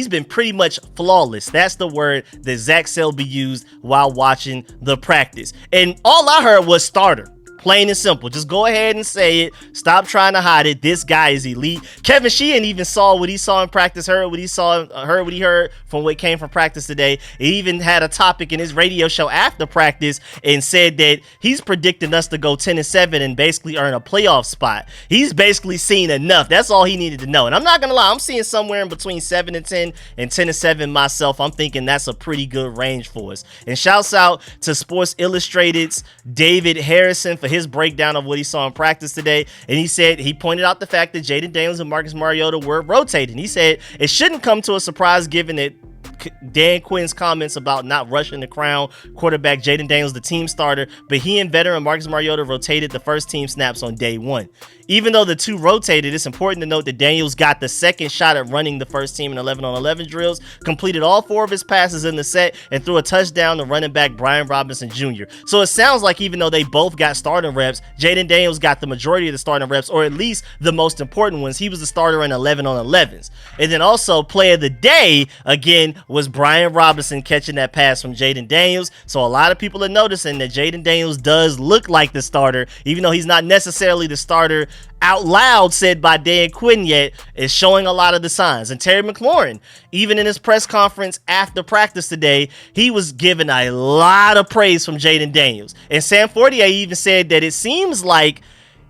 been pretty much flawless. That's the word that Zach Selby used while watching the practice. And all I heard was starter. Plain and simple. Just go ahead and say it. Stop trying to hide it. This guy is elite. Kevin Sheehan even saw what he saw in practice, heard what he heard from what came from practice today. He even had a topic in his radio show after practice and said that he's predicting us to go 10-7 and basically earn a playoff spot. He's basically seen enough. That's all he needed to know. And I'm not gonna lie, I'm seeing somewhere in between 7-10 and 10-7 myself. I'm thinking that's a pretty good range for us. And shouts out to Sports Illustrated's David Harrison for his breakdown of what he saw in practice today. And he said, he pointed out the fact that Jayden Daniels and Marcus Mariota were rotating. He said it shouldn't come to a surprise given that Dan Quinn's comments about not rushing the crown quarterback Jayden Daniels, the team starter, but he and veteran Marcus Mariota rotated the first team snaps on day one. Even though the two rotated, it's important to note that Daniels got the second shot at running the first team in 11-on-11 drills, completed all 4 of his passes in the set, and threw a touchdown to running back Brian Robinson Jr. So it sounds like even though they both got starting reps, Jayden Daniels got the majority of the starting reps, or at least the most important ones. He was the starter in 11-on-11s. And then also play of the day, again, was Brian Robinson catching that pass from Jayden Daniels. So a lot of people are noticing that Jayden Daniels does look like the starter, even though he's not necessarily the starter out loud said by Dan Quinn yet, is showing a lot of the signs. And Terry McLaurin, even in his press conference after practice today, he was giving a lot of praise from Jayden Daniels. And Sam Fortier even said that it seems like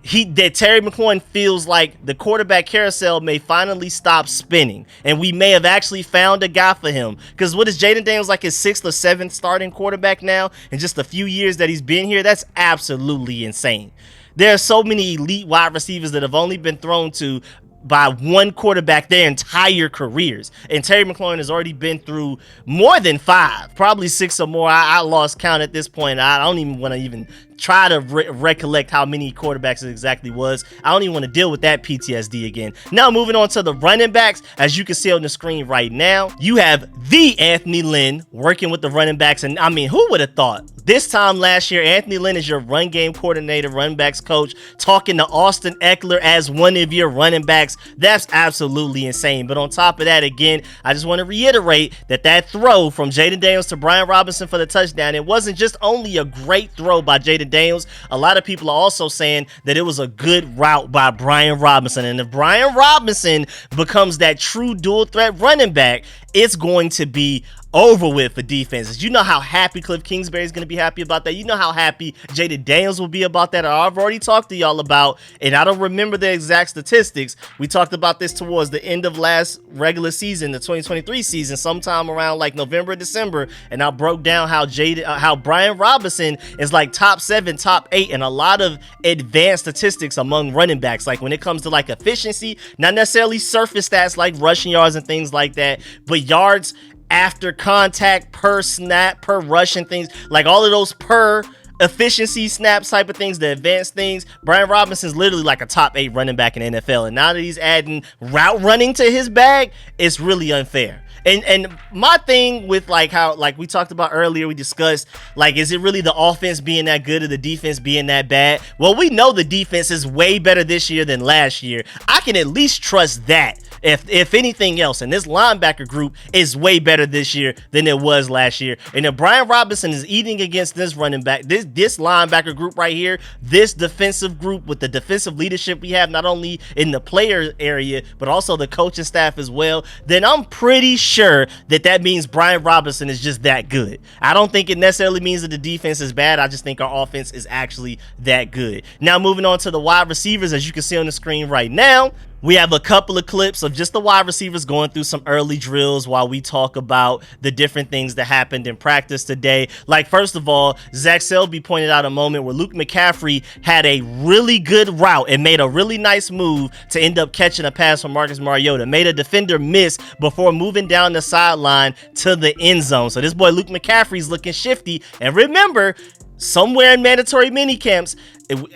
that Terry McLaurin feels like the quarterback carousel may finally stop spinning, and we may have actually found a guy for him. Because what is Jayden Daniels, like his 6th or 7th starting quarterback now in just a few years that he's been here? That's absolutely insane. There are so many elite wide receivers that have only been thrown to by one quarterback their entire careers. And Terry McLaurin has already been through more than 5, probably 6 or more. I lost count at this point. I don't even want to even try to recollect how many quarterbacks it exactly was. I don't even want to deal with that PTSD again. Now moving on to the running backs, as you can see on the screen right now, you have the Anthony Lynn working with the running backs. And I mean, who would have thought? This time last year, Anthony Lynn is your run game coordinator, run backs coach, talking to Austin Eckler as one of your running backs. That's absolutely insane. But on top of that, again, I just want to reiterate that throw from Jayden Daniels to Brian Robinson for the touchdown, it wasn't just only a great throw by Jayden Daniels. A lot of people are also saying that it was a good route by Brian Robinson. And if Brian Robinson becomes that true dual threat running back, it's going to be over with for defenses. You know how happy Cliff Kingsbury is going to be happy about that. You know how happy Jayden Daniels will be about that. I've already talked to y'all about, and I don't remember the exact statistics. We talked about this towards the end of last regular season, the 2023 season, sometime around like November, December, and I broke down how Brian Robinson is like top 7, top 8, and a lot of advanced statistics among running backs. Like when it comes to like efficiency, not necessarily surface stats like rushing yards and things like that, but yards after contact, per snap, per rush and things, like all of those per efficiency snaps type of things, the advanced things. Brian Robinson's literally like a top 8 running back in the NFL, and now that he's adding route running to his bag, it's really unfair. And my thing with like how, like we talked about earlier, we discussed, like, is it really the offense being that good or the defense being that bad? Well, we know the defense is way better this year than last year. I can at least trust that. If anything else, and this linebacker group is way better this year than it was last year. And if Brian Robinson is eating against this running back, this linebacker group right here, this defensive group with the defensive leadership we have, not only in the player area, but also the coaching staff as well, then I'm pretty sure that means Brian Robinson is just that good. I don't think it necessarily means that the defense is bad. I just think our offense is actually that good. Now moving on to the wide receivers, as you can see on the screen right now, we have a couple of clips of just the wide receivers going through some early drills while we talk about the different things that happened in practice today. Like, first of all, Zach Selby pointed out a moment where Luke McCaffrey had a really good route and made a really nice move to end up catching a pass from Marcus Mariota. Made a defender miss before moving down the sideline to the end zone. So this boy Luke McCaffrey's looking shifty. And remember, somewhere in mandatory minicamps,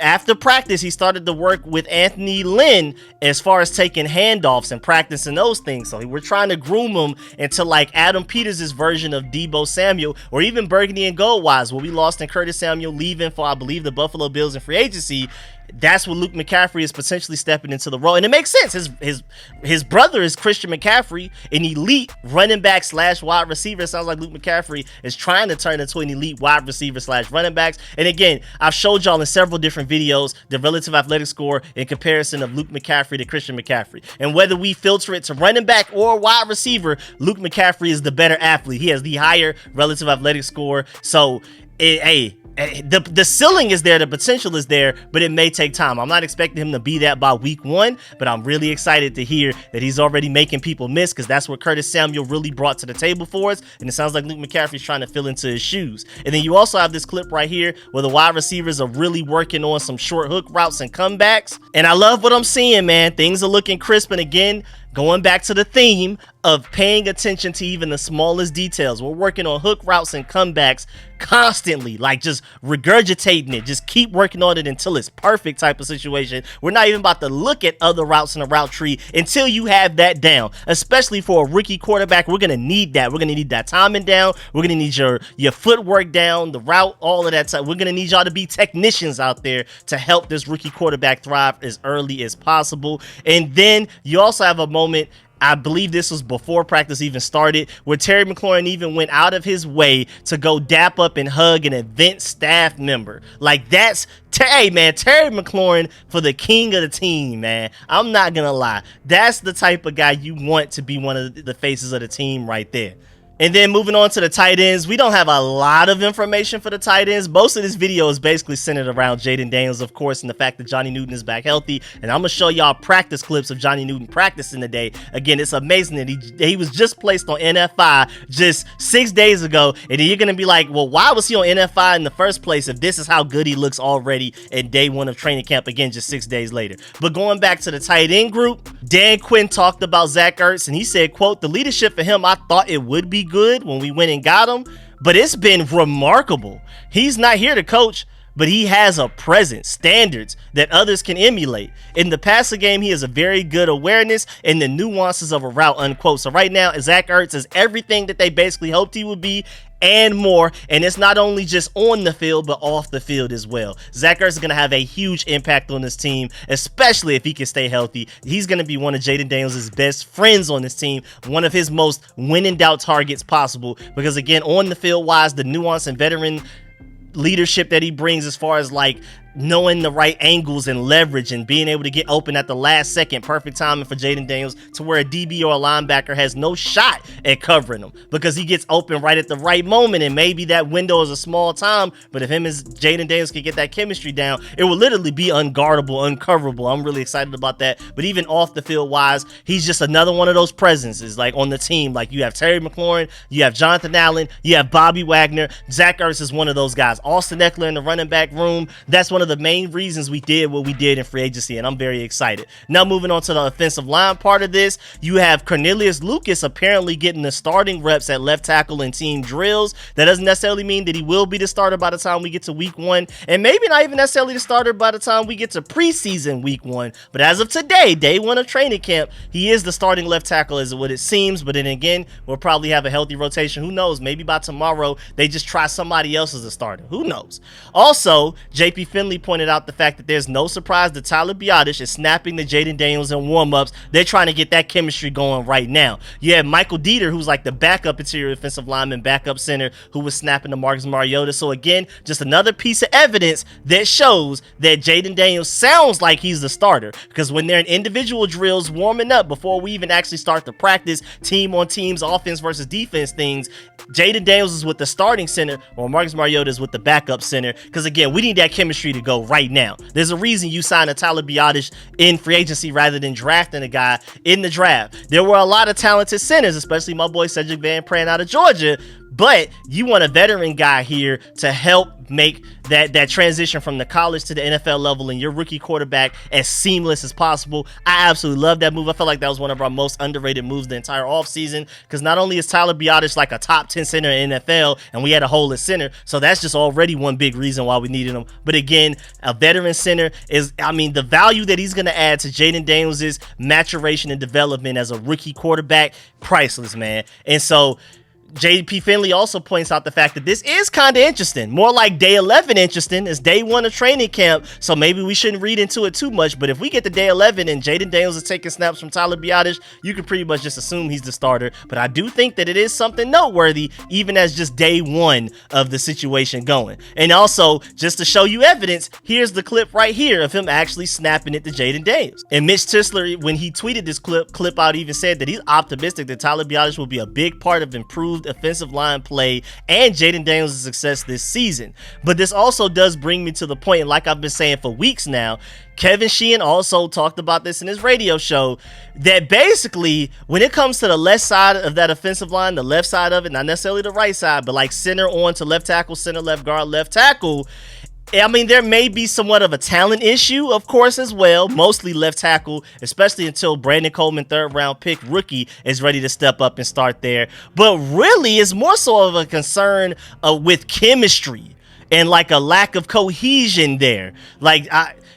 after practice, he started to work with Anthony Lynn as far as taking handoffs and practicing those things. So we're trying to groom him into like Adam Peters' version of Deebo Samuel, or even Burgundy and Goldwise, where we lost in Curtis Samuel leaving for, I believe, the Buffalo Bills in free agency. That's what Luke McCaffrey is potentially stepping into the role. And it makes sense. His brother is Christian McCaffrey, an elite running back / wide receiver. It sounds like Luke McCaffrey is trying to turn into an elite wide receiver / running backs. And again, I've showed y'all in several different videos the relative athletic score in comparison of Luke McCaffrey to Christian McCaffrey. And whether we filter it to running back or wide receiver, Luke McCaffrey is the better athlete. He has the higher relative athletic score. So, the ceiling is there, the potential is there, but it may take time. I'm not expecting him to be that by week 1, but I'm really excited to hear that he's already making people miss, because that's what Curtis Samuel really brought to the table for us, and it sounds like Luke McCaffrey's trying to fill into his shoes. And then you also have this clip right here where the wide receivers are really working on some short hook routes and comebacks, and I love what I'm seeing, man. Things are looking crisp, and again, going back to the theme of paying attention to even the smallest details. We're working on hook routes and comebacks constantly, like just regurgitating it. Just keep working on it until it's perfect type of situation. We're not even about to look at other routes in the route tree until you have that down. Especially for a rookie quarterback, we're going to need that. We're going to need that timing down. We're going to need your footwork down, the route, all of that stuff. We're going to need y'all to be technicians out there to help this rookie quarterback thrive as early as possible. And then you also have a moment, I believe this was before practice even started, where Terry McLaurin even went out of his way to go dap up and hug an event staff member. Like, that's, hey man, Terry McLaurin for the king of the team, man. I'm not gonna lie. That's the type of guy you want to be one of the faces of the team right there. And then moving on to the tight ends, we don't have a lot of information for the tight ends. Most of this video is basically centered around Jayden Daniels, of course, and the fact that Johnny Newton is back healthy. And I'm going to show y'all practice clips of Johnny Newton practicing today. Again, it's amazing that he was just placed on NFI just 6 days ago. And then you're going to be like, well, why was he on NFI in the first place if this is how good he looks already in day 1 of training camp, again, just 6 days later? But going back to the tight end group, Dan Quinn talked about Zach Ertz, and he said, quote, "The leadership for him, I thought it would be good when we went and got him, but it's been remarkable. He's not here to coach, but he has a presence, standards that others can emulate. In the passing game, he has a very good awareness and the nuances of a route, unquote. So right now, Zach Ertz is everything that they basically hoped he would be and more, and it's not only just on the field but off the field as well. Zach Ertz is going to have a huge impact on this team, especially if he can stay healthy. He's going to be one of Jayden Daniels' best friends on this team, one of his most when in doubt targets possible, because again, on the field wise, the nuance and veteran leadership that he brings as far as like knowing the right angles and leverage and being able to get open at the last second, perfect timing for Jayden Daniels to where a DB or a linebacker has no shot at covering him because he gets open right at the right moment, and maybe that window is a small time, but if him and Jayden Daniels can get that chemistry down, it will literally be unguardable, uncoverable. I'm really excited about that. But even off the field wise, he's just another one of those presences like on the team. Like you have Terry McLaurin, you have Jonathan Allen, you have Bobby Wagner. Zach Ertz is one of those guys. Austin Eckler in the running back room, that's one of the main reasons we did what we did in free agency, and I'm very excited. Now moving on to the offensive line part of this, you have Cornelius Lucas apparently getting the starting reps at left tackle in team drills. That doesn't necessarily mean that he will be the starter by the time we get to week 1, and maybe not even necessarily the starter by the time we get to preseason week 1, but as of today, day 1 of training camp, he is the starting left tackle is what it seems. But then again, we'll probably have a healthy rotation. Who knows, maybe by tomorrow they just try somebody else as a starter. Who knows? Also, JP Finley pointed out the fact that there's no surprise that Tyler Biadasz is snapping to Jayden Daniels in warm-ups. They're trying to get that chemistry going right now. You have Michael Dieter, who's like the backup interior offensive lineman, backup center, who was snapping to Marcus Mariota. So again, just another piece of evidence that shows that Jayden Daniels sounds like he's the starter, because when they're in individual drills warming up before we even actually start to practice team on teams, offense versus defense things, Jayden Daniels is with the starting center or Marcus Mariota is with the backup center, because again, we need that chemistry to go right now. There's a reason you signed a Tyler Biadasz in free agency rather than drafting a guy in the draft. There were a lot of talented centers, especially my boy Cedric Van Pran out of Georgia, but you want a veteran guy here to help make that transition from the college to the NFL level and your rookie quarterback as seamless as possible. I absolutely love that move. I felt like that was one of our most underrated moves the entire offseason, because not only is Tyler Biadasz like a top 10 center in NFL and we had a hole at center, so that's just already one big reason why we needed him. But again, a veteran center is, I mean, the value that he's going to add to Jayden Daniels' maturation and development as a rookie quarterback, priceless, man. And so JP Finley also points out the fact that this is kind of interesting, more like day 11 interesting. It's day 1 of training camp, so maybe we shouldn't read into it too much. But if we get to day 11 and Jayden Daniels is taking snaps from Tyler Biadasz, you can pretty much just assume he's the starter. But I do think that it is something noteworthy, even as just day 1 of the situation going. And also, just to show you evidence, here's the clip right here of him actually snapping it to Jayden Daniels. And Mitch Tisler, when he tweeted this clip out, even said that he's optimistic that Tyler Biadasz will be a big part of improved offensive line play and Jayden Daniels' success this season. But this also does bring me to the point, and like I've been saying for weeks now, Kevin Sheehan also talked about this in his radio show, that basically when it comes to the left side of that offensive line, the left side of it, not necessarily the right side, but like center on to left tackle, center left guard, left tackle, I mean, there may be somewhat of a talent issue, of course, as well, mostly left tackle, especially until Brandon Coleman, 3rd round pick rookie, is ready to step up and start there. But really, it's more so of a concern with chemistry and like a lack of cohesion there. Like,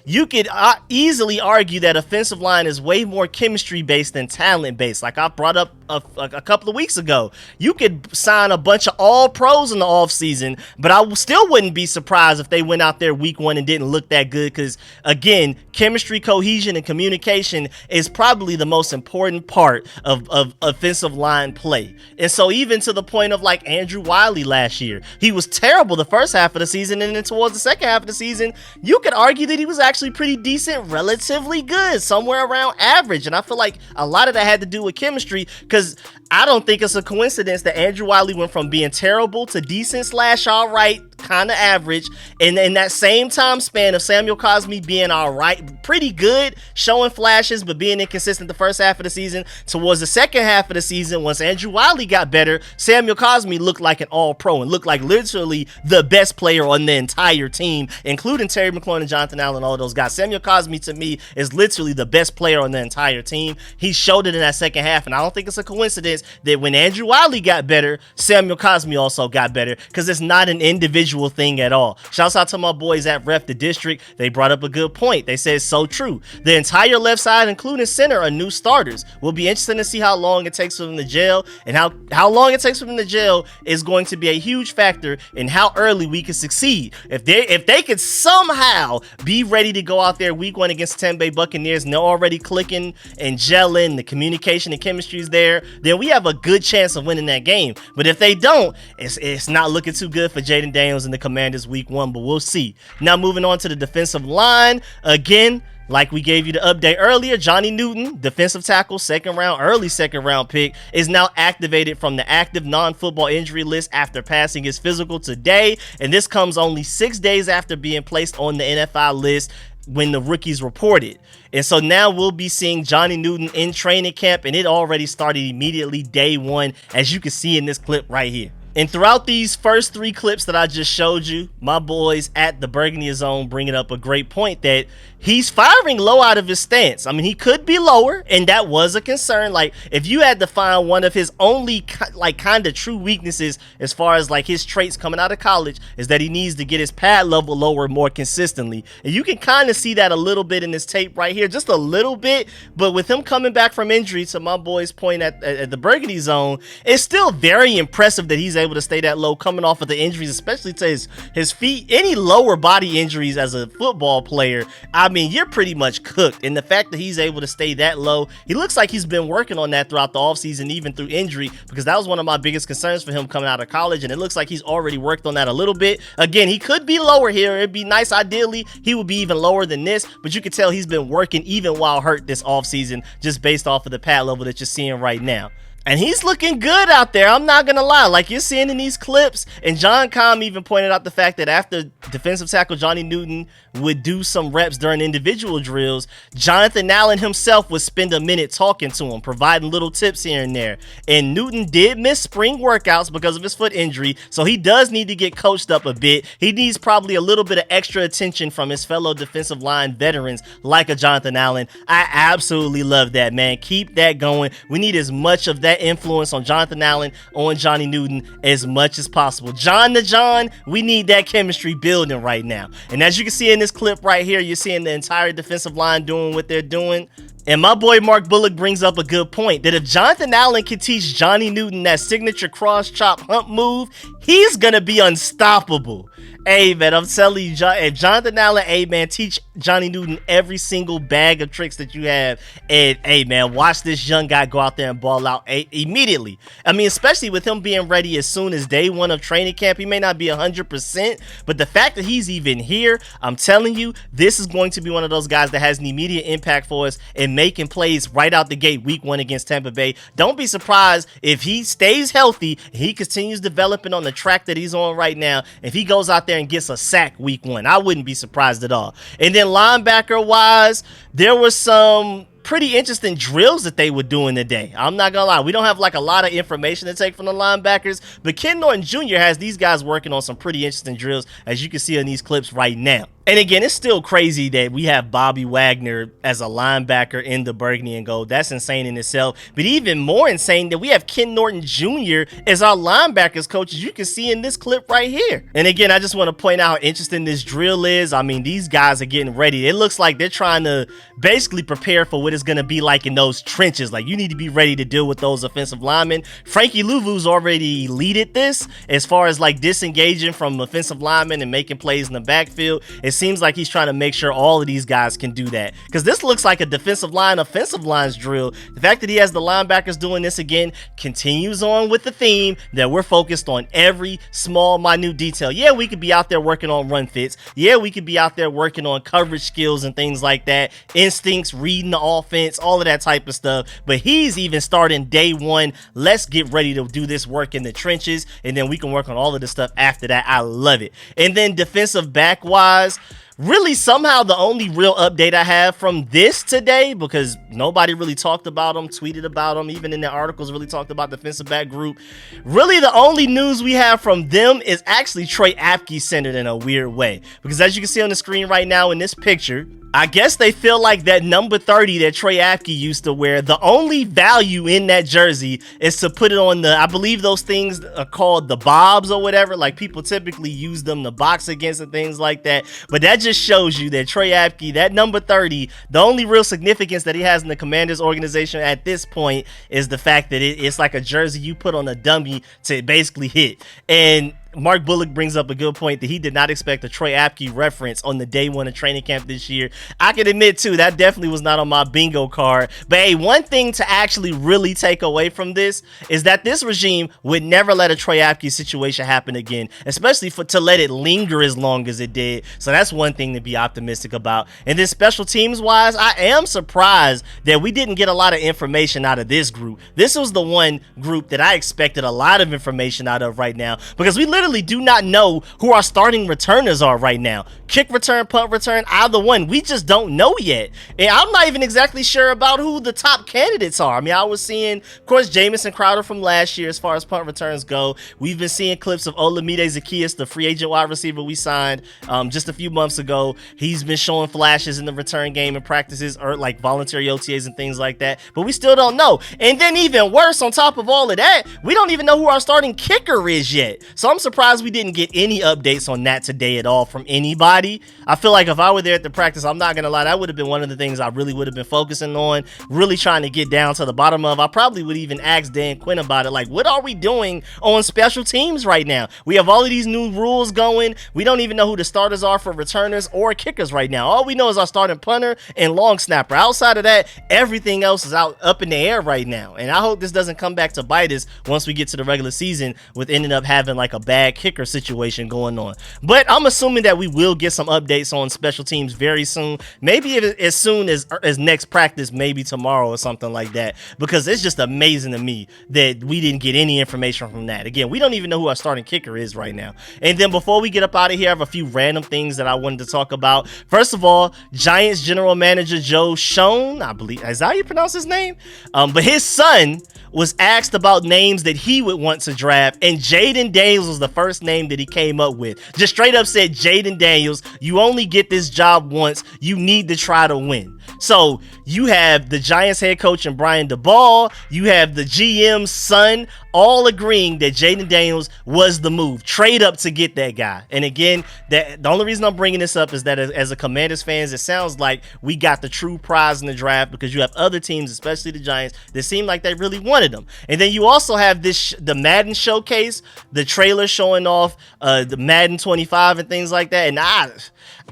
you could easily argue that offensive line is way more chemistry based than talent based. Like I brought up a couple of weeks ago, you could sign a bunch of all pros in the offseason, but I still wouldn't be surprised if they went out there week 1 and didn't look that good, because again, chemistry, cohesion, and communication is probably the most important part of offensive line play. And so even to the point of like Andrew Wiley last year, he was terrible the first half of the season, and then towards the second half of the season, you could argue that he was actually pretty decent, relatively good, somewhere around average. And I feel like a lot of that had to do with chemistry, because I don't think it's a coincidence that Andrew Wiley went from being terrible to decent / all right, kind of average, and in that same time span of Samuel Cosmi being all right, pretty good, showing flashes, but being inconsistent the first half of the season, towards the second half of the season, once Andrew Wiley got better, Samuel Cosmi looked like an all-pro and looked like literally the best player on the entire team, including Terry McLaurin and Jonathan Allen, all of those guys. Samuel Cosmi, to me, is literally the best player on the entire team. He showed it in that second half, and I don't think it's a coincidence that when Andrew Wiley got better, Samuel Cosmi also got better, because it's not an individual unusual thing at all. Shouts out to my boys at Ref the District. They brought up a good point. They said so true. The entire left side, including center, are new starters. We'll be interested to see how long it takes for them to gel, and how long it takes for them to gel is going to be a huge factor in how early we can succeed. If they could somehow be ready to go out there week 1 against the Tampa Bay Buccaneers and they're already clicking and gelling, the communication and chemistry is there, then we have a good chance of winning that game. But if they don't, it's not looking too good for Jayden Daniels and the Commanders week 1, but we'll see. Now moving on to the defensive line. Again, like we gave you the update earlier, Johnny Newton, defensive tackle, early second round pick, is now activated from the active non-football injury list after passing his physical today. And this comes only 6 days after being placed on the NFI list when the rookies reported. And so now we'll be seeing Johnny Newton in training camp, and it already started immediately day 1, as you can see in this clip right here. And throughout these first 3 clips that I just showed you, my boys at the Burgundy Zone bringing up a great point that he's firing low out of his stance. I mean, he could be lower, and that was a concern. Like, if you had to find one of his only kind of true weaknesses as far as like his traits coming out of college, is that he needs to get his pad level lower more consistently. And you can kind of see that a little bit in this tape right here, just a little bit. But with him coming back from injury, to my boy's point at the Burgundy Zone, it's still very impressive that he's able to stay that low coming off of the injuries, especially to his feet. Any lower body injuries as a football player, I mean, you're pretty much cooked. And the fact that he's able to stay that low, he looks like he's been working on that throughout the offseason, even through injury, because that was one of my biggest concerns for him coming out of college, and it looks like he's already worked on that a little bit. Again, he could be lower here. It'd be nice, ideally, he would be even lower than this, but you can tell he's been working even while hurt this offseason, just based off of the pad level that you're seeing right now. And he's looking good out there, I'm not gonna lie. Like you're seeing in these clips, and John Com even pointed out the fact that after defensive tackle Johnny Newton would do some reps during individual drills, Jonathan Allen himself would spend a minute talking to him, providing little tips here and there. And Newton did miss spring workouts because of his foot injury, so he does need to get coached up a bit. He needs probably a little bit of extra attention from his fellow defensive line veterans like a Jonathan Allen. I absolutely love that, man. Keep that going. We need as much of that influence on Jonathan Allen, on Johnny Newton, as much as possible. John to John, we need that chemistry building right now. And as you can see in this clip right here, you're seeing the entire defensive line doing what they're doing. And my boy Mark Bullock brings up a good point, that if Jonathan Allen can teach Johnny Newton that signature cross chop hump move, he's gonna be unstoppable. Hey man, I'm telling you, if Jonathan Allen, hey man, teach Johnny Newton every single bag of tricks that you have, and hey man, watch this young guy go out there and ball out immediately. I mean, especially with him being ready as soon as day 1 of training camp. He may not be 100%, but the fact that he's even here, I'm telling you, this is going to be one of those guys that has an immediate impact for us and making plays right out the gate week 1 against Tampa Bay. Don't be surprised if he stays healthy, he continues developing on the track that he's on right now, if he goes out there and gets a sack week 1. I wouldn't be surprised at all. And then linebacker wise, there was some pretty interesting drills that they were doing today. I'm not gonna lie, we don't have like a lot of information to take from the linebackers, but Ken Norton Jr. has these guys working on some pretty interesting drills, as you can see in these clips right now. And again, it's still crazy that we have Bobby Wagner as a linebacker in the Burgundy and Gold. That's insane in itself. But even more insane that we have Ken Norton Jr. as our linebackers coach, as you can see in this clip right here. And again, I just want to point out how interesting this drill is. I mean, these guys are getting ready. It looks like they're trying to basically prepare for what it's going to be like in those trenches. Like, you need to be ready to deal with those offensive linemen. Frankie Louvu's already leaded this as far as like disengaging from offensive linemen and making plays in the backfield. It seems like he's trying to make sure all of these guys can do that, because this looks like a defensive line, offensive lines drill. The fact that he has the linebackers doing this again continues on with the theme that we're focused on every small, minute detail. Yeah, we could be out there working on run fits. Yeah, we could be out there working on coverage skills and things like that, instincts, reading the offense, all of that type of stuff. But he's even starting day 1. Let's get ready to do this work in the trenches, and then we can work on all of the stuff after that. I love it. And then defensive back wise, really somehow the only real update I have from this today, because nobody really talked about them, tweeted about them, even in the articles really talked about the defensive back group. Really the only news we have from them is actually Troy Apke centered in a weird way, because as you can see on the screen right now in this picture, I guess they feel like that number 30 that Trey Apke used to wear, the only value in that jersey is to put it on the, I believe those things are called the bobs or whatever. Like, people typically use them to box against and things like that. But that just shows you that Trey Apke, that number 30, the only real significance that he has in the Commanders organization at this point is the fact that it's like a jersey you put on a dummy to basically hit. And Mark Bullock brings up a good point that he did not expect a Trey Apke reference on the day one of training camp this year. I can admit, too, that definitely was not on my bingo card. But, hey, one thing to actually really take away from this is that this regime would never let a Trey Apke situation happen again, especially to let it linger as long as it did. So that's one thing to be optimistic about. And then special teams-wise, I am surprised that we didn't get a lot of information out of this group. This was the one group that I expected a lot of information out of right now, because we literally do not know who our starting returners are right now. Kick return, punt return, either one. We just don't know yet. And I'm not even exactly sure about who the top candidates are. I mean, I was seeing, of course, Jamison Crowder from last year as far as punt returns go. We've been seeing clips of Olamide Zaccheaus, the free agent wide receiver we signed just a few months ago. He's been showing flashes in the return game and practices, or like voluntary OTAs and things like that. But we still don't know. And then even worse, on top of all of that, we don't even know who our starting kicker is yet. So I'm surprised we didn't get any updates on that today at all from anybody. I feel like if I were there at the practice, I'm not gonna lie, that would have been one of the things I really would have been focusing on, really trying to get down to the bottom of. I probably would even ask Dan Quinn about it, like, what are we doing on special teams right now? We have all of these new rules going. We don't even know who the starters are for returners or kickers right now. All we know is our starting punter and long snapper. Outside of that, everything else is up in the air right now. And I hope this doesn't come back to bite us once we get to the regular season with ending up having like a bad kicker situation going on. But I'm assuming that we will get some updates on special teams very soon, maybe as soon as next practice, maybe tomorrow or something like that, because it's just amazing to me that we didn't get any information from that. Again, we don't even know who our starting kicker is right now. And then before we get up out of here, I have a few random things that I wanted to talk about. First of all, Giants general manager Joe Schoen, I believe, is that how you pronounce his name? But his son was asked about names that he would want to draft, and Jayden Daniels was the first name that he came up with. Just straight up said, Jayden Daniels, you only get this job once. You need to try to win. So you have the Giants head coach and Brian DeBall, you have the GM's son, all agreeing that Jayden Daniels was the move. Trade up to get that guy. And again, the only reason I'm bringing this up is that as a Commanders fans, it sounds like we got the true prize in the draft, because you have other teams, especially the Giants, that seem like they really wanted them. And then you also have the Madden showcase, the trailer showing off the Madden 25 and things like that. And I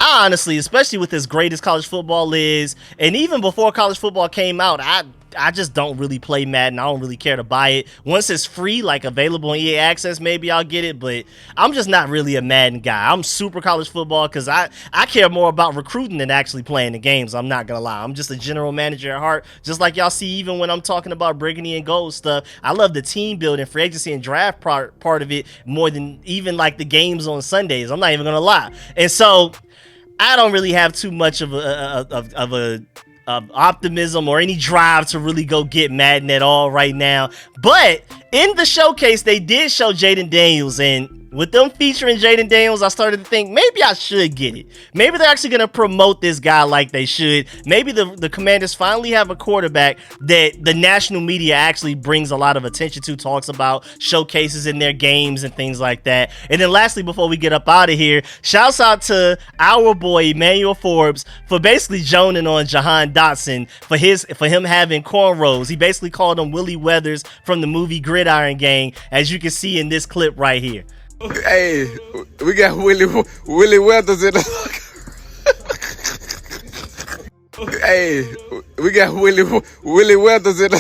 honestly, especially with as great as college football is, and even before college football came out, I just don't really play Madden. I don't really care to buy it. Once it's free, like available on EA Access, maybe I'll get it, but I'm just not really a Madden guy. I'm super college football because I care more about recruiting than actually playing the games. I'm not gonna lie. I'm just a general manager at heart, just like y'all see even when I'm talking about Burgundy and Gold stuff. I love the team building, free agency, and draft part of it more than even like the games on Sundays. I'm not even gonna lie. And so I don't really have too much of a optimism or any drive to really go get Madden at all right now. But in the showcase, they did show Jayden Daniels, and with them featuring Jayden Daniels, I started to think maybe I should get it. Maybe they're actually going to promote this guy like they should. Maybe the Commanders finally have a quarterback that the national media actually brings a lot of attention to, talks about, showcases in their games and things like that. And then lastly, before we get up out of here, shouts out to our boy Emmanuel Forbes for basically joning on Jahan Dotson for him having cornrows. He basically called him Willie Weathers from the movie Gridiron Gang, as you can see in this clip right here.
Hey, we got Willie Weathers in the Hey, we got Willie Weathers in the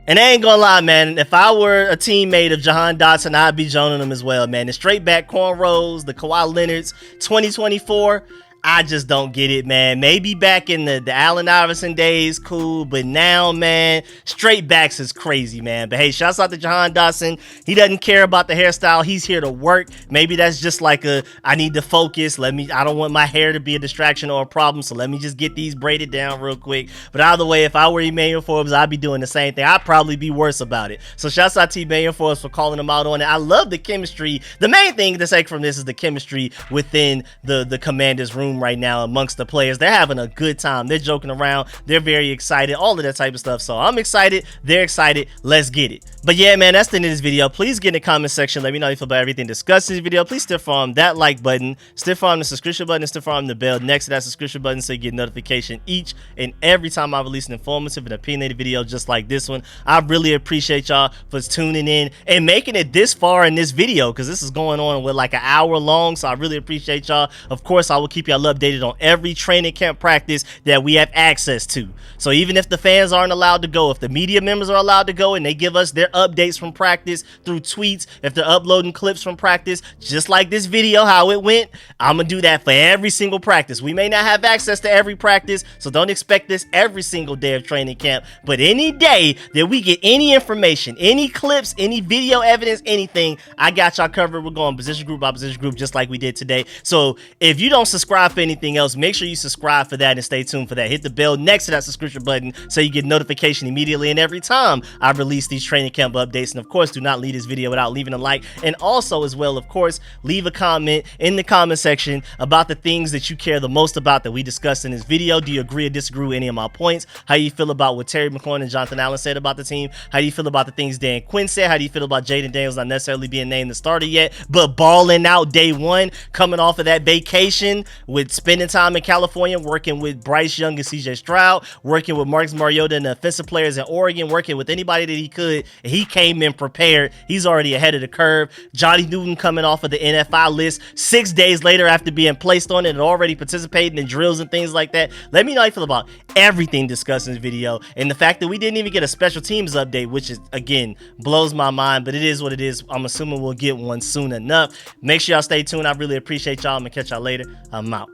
And I ain't gonna lie, man, if I were a teammate of Jahan Dotson, I'd be joining him as well, man. The straight back cornrows, the Kawhi Leonard's 2024, I just don't get it, man. Maybe back in the Allen Iverson days, cool, but now, man, straight backs is crazy, man. But hey, shouts out to Jahan Dotson. He doesn't care about the hairstyle. He's here to work. Maybe that's just like I need to focus. I don't want my hair to be a distraction or a problem, so let me just get these braided down real quick. But either way, if I were Emmanuel Forbes, I'd be doing the same thing. I'd probably be worse about it. So shouts out to Emmanuel Forbes for calling him out on it. I love the chemistry. The main thing to take from this is the chemistry within the Commanders room right now amongst the players. They're having a good time. They're joking around. They're very excited. All of that type of stuff. So I'm excited. They're excited. Let's get it. But yeah, man, that's the end of this video. Please get in the comment section. Let me know how you feel about everything discussed in this video. Please stiff arm that like button, stiff arm the subscription button, and stiff arm the bell next to that subscription button so you get notification each and every time I release an informative and opinionated video just like this one. I really appreciate y'all for tuning in and making it this far in this video, because this is going on with like an hour long. So I really appreciate y'all. Of course, I will keep y'all updated on every training camp practice that we have access to. So even if the fans aren't allowed to go, if the media members are allowed to go and they give us their updates from practice through tweets, if they're uploading clips from practice, just like this video, how it went, I'm gonna do that for every single practice. We may not have access to every practice, so don't expect this every single day of training camp, but any day that we get any information, any clips, any video evidence, anything, I got y'all covered. We're going position group by position group just like we did today. So if you don't subscribe for anything else, make sure you subscribe for that and stay tuned for that. Hit the bell next to that subscription button so you get notification immediately and every time I release these training camp updates. And of course, do not leave this video without leaving a like, and also as well, of course, leave a comment in the comment section about the things that you care the most about that we discussed in this video. Do you agree or disagree with any of my points? How do you feel about what Terry McLaurin and Jonathan Allen said about the team? How do you feel about the things Dan Quinn said? How do you feel about Jayden Daniels not necessarily being named the starter yet, but balling out day one, coming off of that vacation with spending time in California, working with Bryce Young and CJ Stroud, working with Marcus Mariota and the offensive players in Oregon, working with anybody that he could. He came in prepared. He's already ahead of the curve. Johnny Newton coming off of the NFI list 6 days later after being placed on it and already participating in drills and things like that. Let me know how you feel about everything discussed in this video, and the fact that we didn't even get a special teams update, which is, again, blows my mind, but it is what it is. I'm assuming we'll get one soon enough. Make sure y'all stay tuned. I really appreciate y'all. I'm gonna catch y'all later. I'm out.